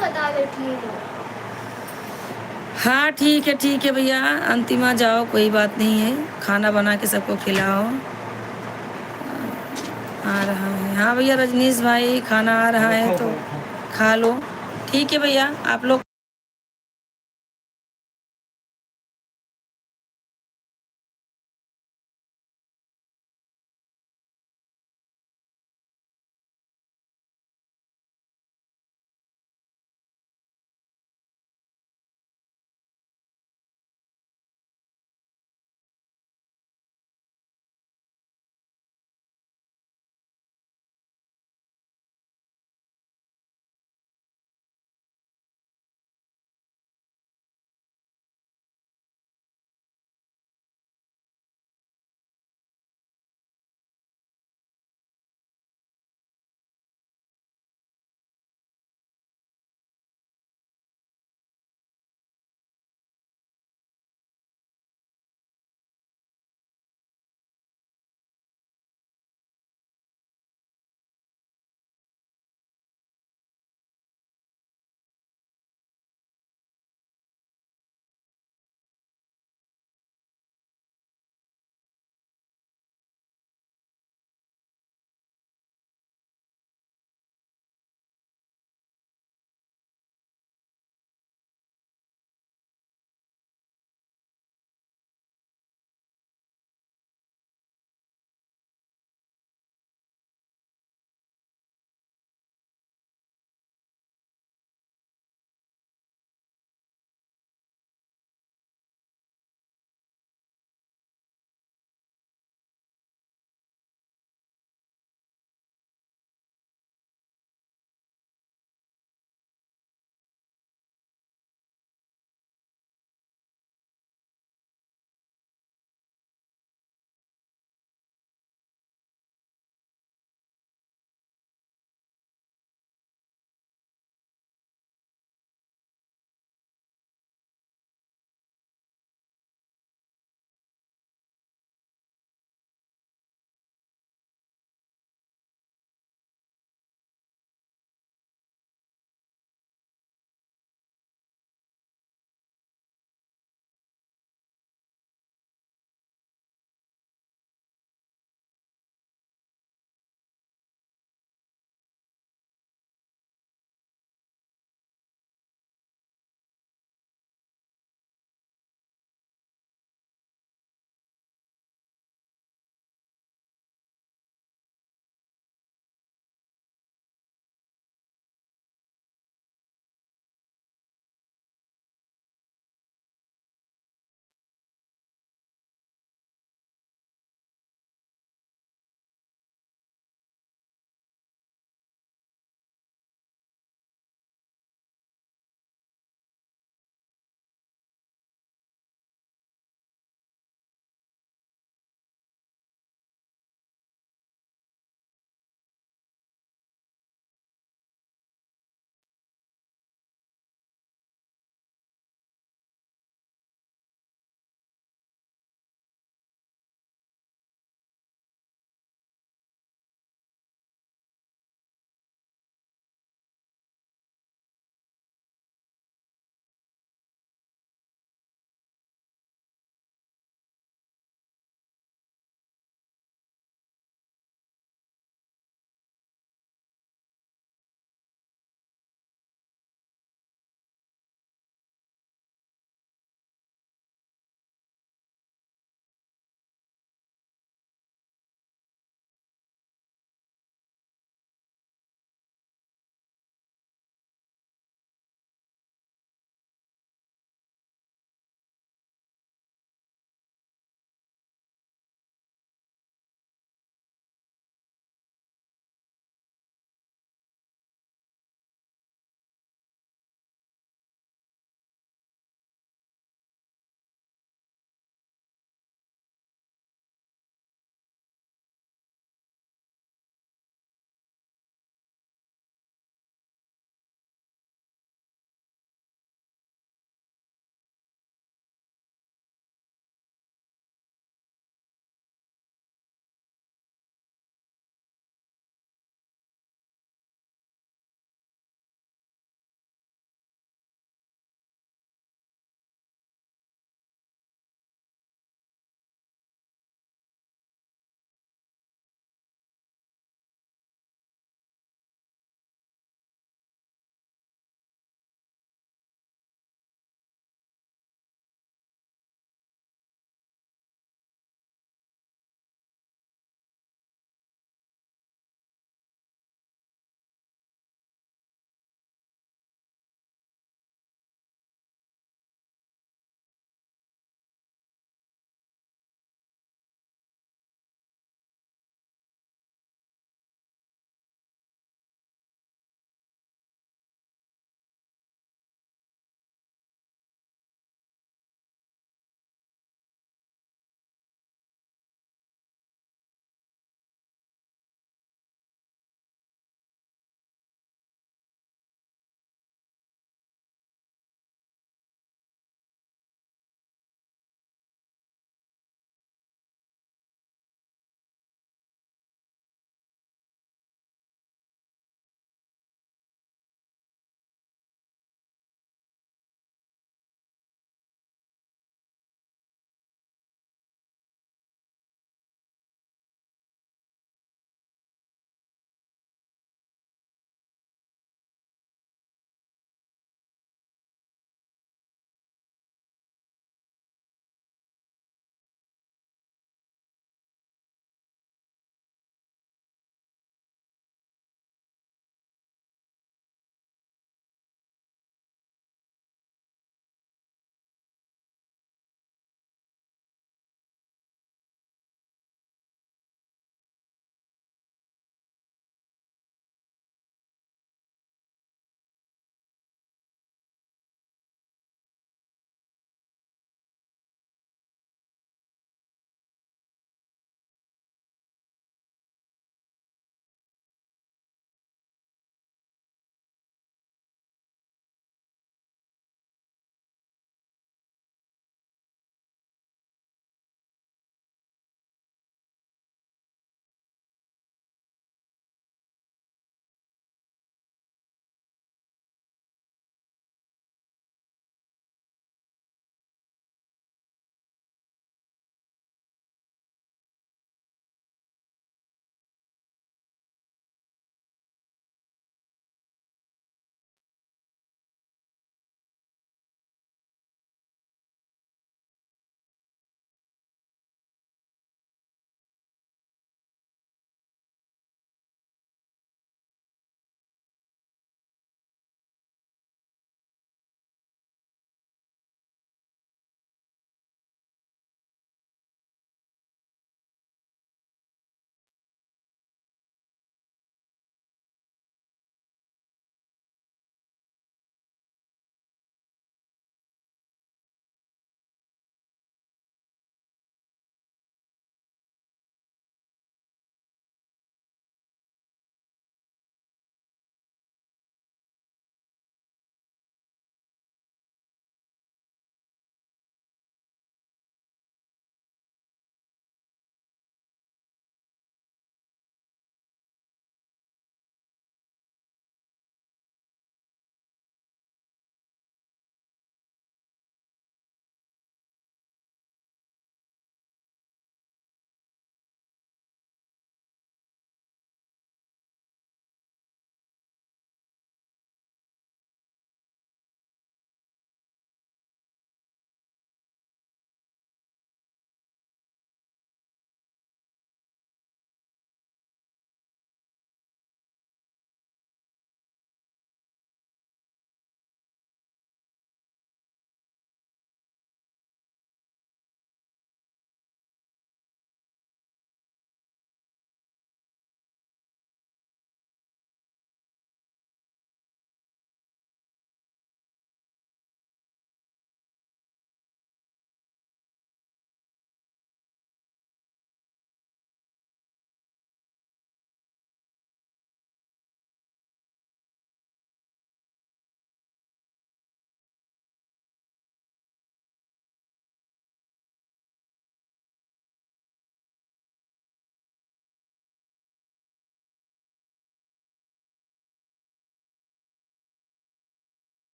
बता बैठी है। हाँ ठीक है भैया, अंतिमा जाओ, कोई बात नहीं है, खाना बना के सबको खिलाओ। आ रहा है, हाँ भैया रजनीश भाई, खाना आ रहा है खाओ तो खाओ खाओ। खा लो। ठीक है भैया, आप लोग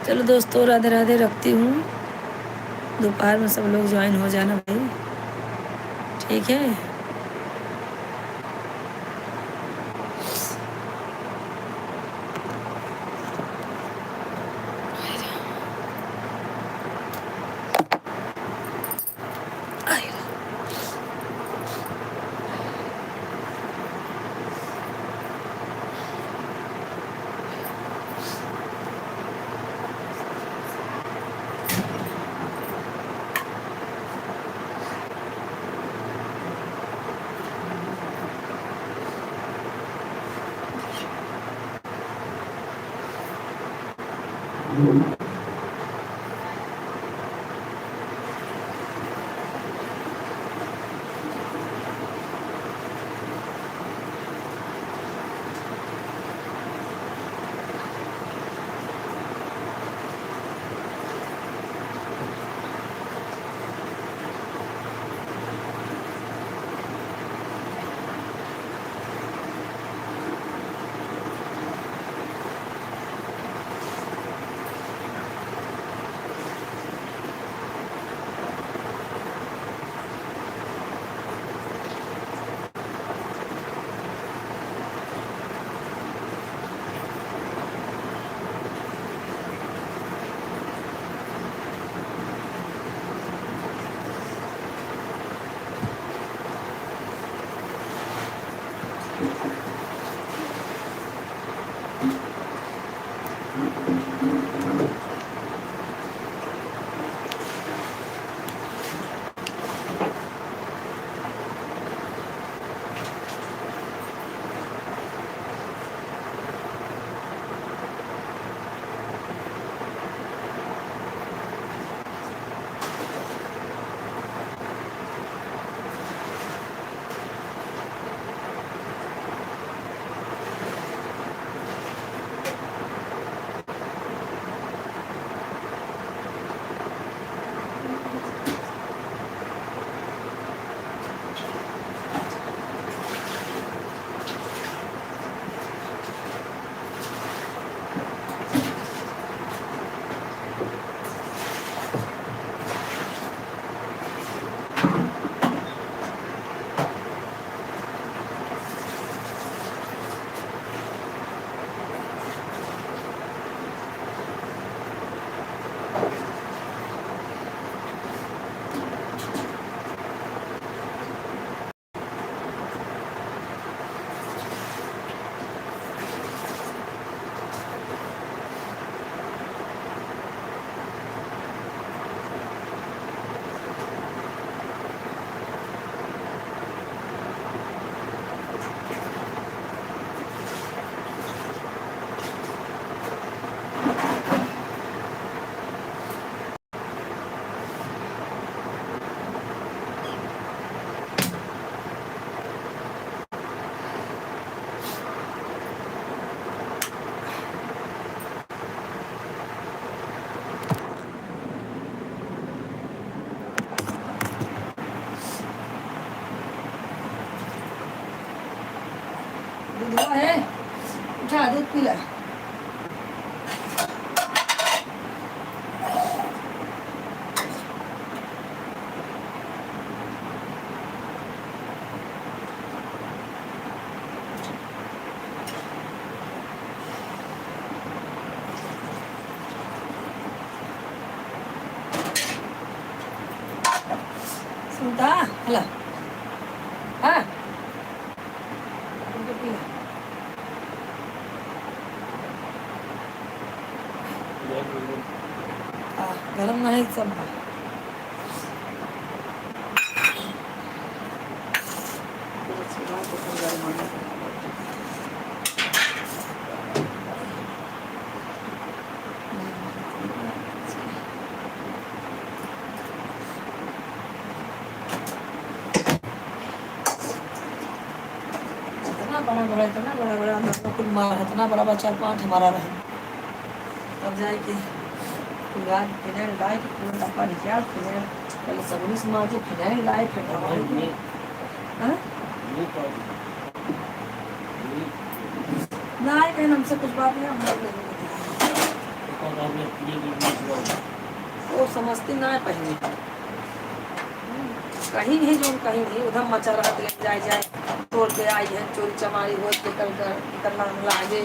चलो दोस्तों, राधे राधे, रखती हूँ। दोपहर में सब लोग ज्वाइन हो जाना भाई, ठीक है। दूध है, उठा दूध पिला। सुनता हला हाँ दूध पिला। गरम नहीं सब इतना बड़ा हम लोग को मार इतना बड़ा बड़ा 4-5 हमारा रहे, तब जाए कि फिनाइल फिनाइल लाए कि पूरा डब्बा निकाल फिनाइल पहले सबनी से मार के फिनाइल लाए फिर दवाई हाँ ना है कहीं हमसे कुछ बात नहीं हम लोग आपने पिए की बीच हुआ वो समझती ना है पहले। कहीं नहीं जो कहीं नहीं उधर मचा रहा तो जाए जाए तोड़ के आई है चोरी चमारी हो के कल निकलना लागे।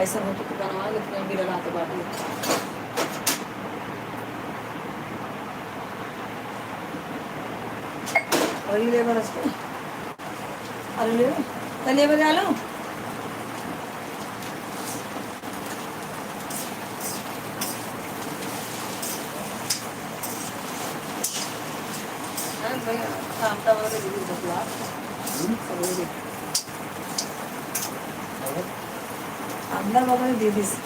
ऐसा हो तो बनवा लेकिन अभी लगा तो बाटी और ये लेबर उसको अरे लेबर डालो। भैया शांता वगैरह दीदी ढकला सवेरे अंदर वगैरह दीदी से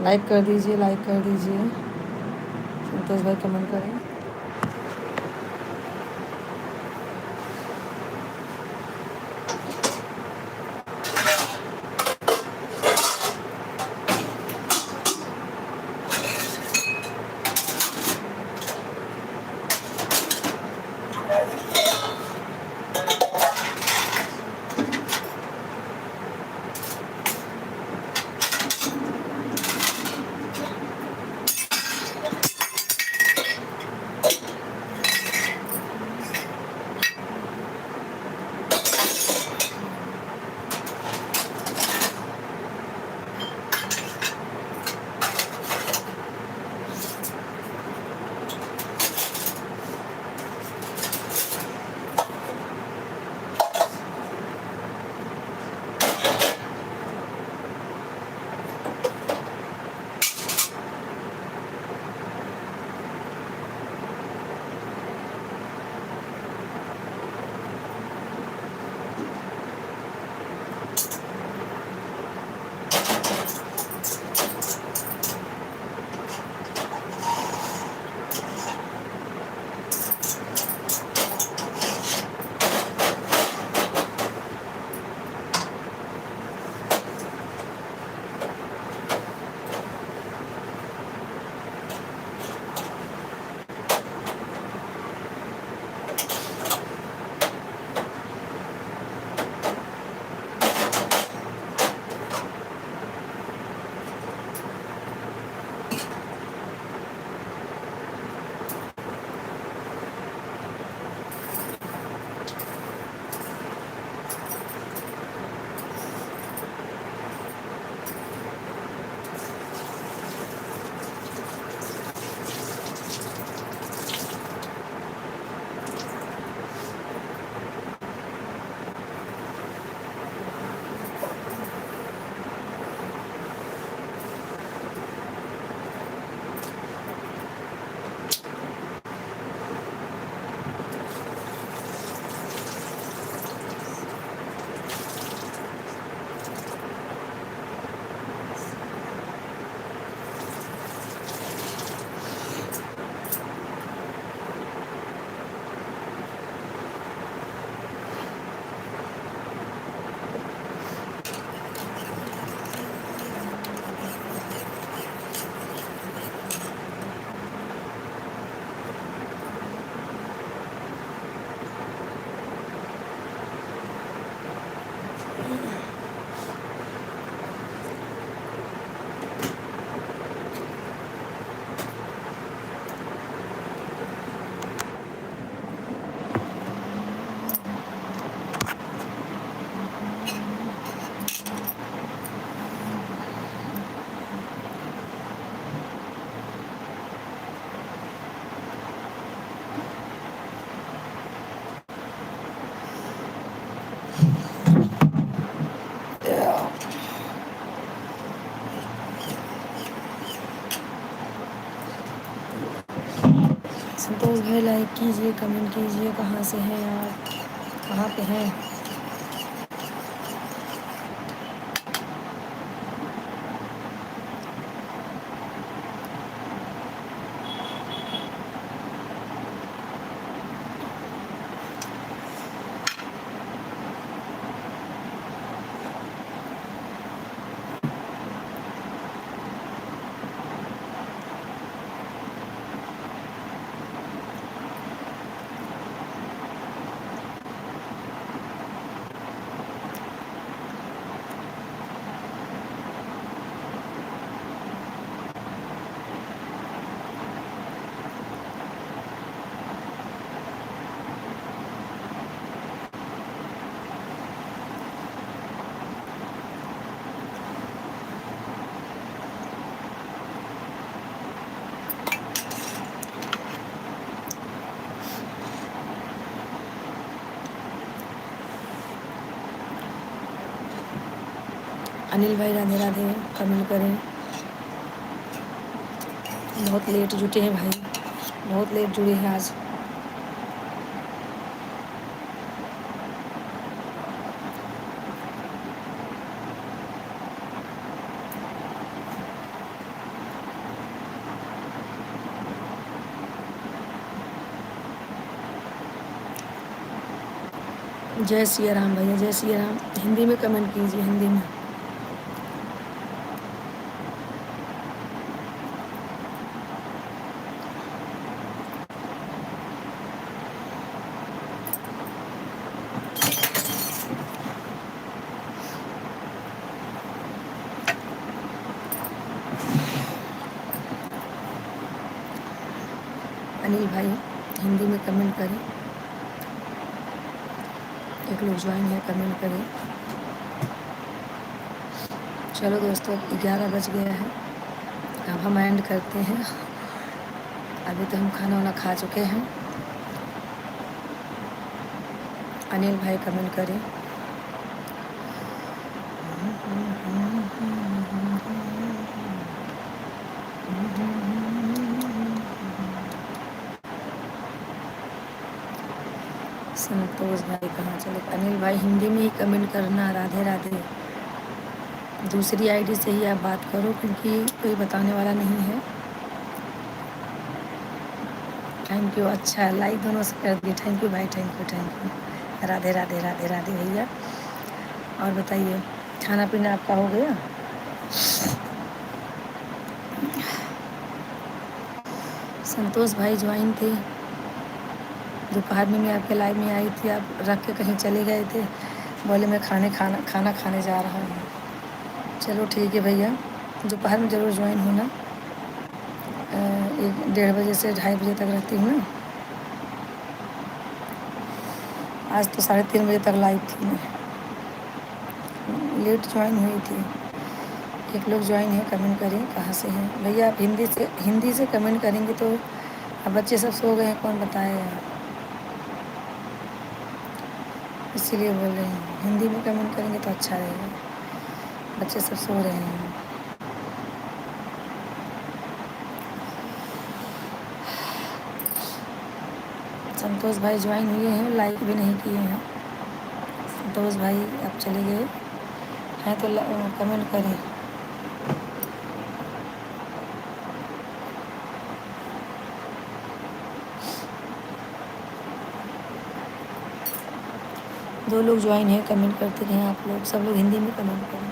लाइक कर दीजिए, लाइक कर दीजिए। संतोष भाई कमेंट करें। संतोष भाई लाइक कीजिए, कमेंट कीजिए। कहाँ से हैं आप, कहाँ पे हैं? अनिल भाई राधे राधे, कमेंट करें। बहुत लेट जुटे हैं भाई, बहुत लेट जुड़े हैं आज। जय सिया राम भैया, जय सिया राम। हिंदी में कमेंट कीजिए, हिंदी में। अनिल भाई हिंदी में कमेंट करें। एक लोग ज्वाइन है, कमेंट करें। चलो दोस्तों, 11 बज गया है, अब हम एंड करते हैं। अभी तो हम खाना वाना खा चुके हैं। अनिल भाई कमेंट करें। संतोष भाई कहाँ चले? अनिल भाई हिंदी में ही कमेंट करना। राधे राधे। दूसरी आईडी से ही आप बात करो, क्योंकि कोई बताने वाला नहीं है। Thank you. अच्छा, लाइक दोनों से कर दिए। थैंक यू भाई, thank you, thank you. Radhe Radhe, Radhe Radhe भैया। और बताइए, खाना पीना आपका हो गया? संतोष भाई ज्वाइन थे। दोपहर में मैं आपके लाइव में आई थी, आप रख के कहीं चले गए थे। बोले मैं खाना खाने जा रहा हूँ। चलो ठीक है भैया, दोपहर में ज़रूर ज्वाइन होना। 1-1:30 बजे से 2:30 बजे तक रहती हूँ ना। आज तो 3:30 बजे तक लाइव थी मैं, लेट ज्वाइन हुई थी। एक लोग ज्वाइन है, कमेंट करें कहाँ से हैं भैया। आप हिंदी से कमेंट करेंगे तो। अब बच्चे सब सो गए हैं, कौन बताए यार, इसीलिए बोल रहे हैं। हिंदी में कमेंट करेंगे तो अच्छा रहेगा, बच्चे सब सो रहे हैं। संतोष भाई ज्वाइन हुए हैं, लाइक भी नहीं किए हैं। संतोष भाई आप चले गए हैं तो कमेंट करें। दो लोग ज्वाइन है, कमेंट करते रहें आप लोग, सब लोग हिंदी में कमेंट करें।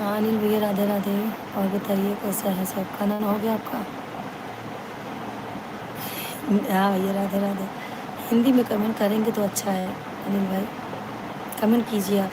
हाँ अनिल भैया, राधे राधे। और बताइए कैसा है सब? खाना हो गया आपका? हाँ भैया, राधे राधे। हिंदी में कमेंट करेंगे तो अच्छा है। अनिल भाई कमेंट कीजिए आप।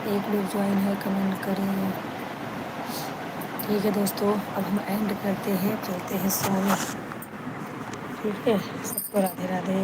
एक लोग ज्वाइन है, कमेंट करें। ठीक है दोस्तों, अब हम एंड करते हैं, चलते हैं सोने। ठीक है, सबको राधे राधे।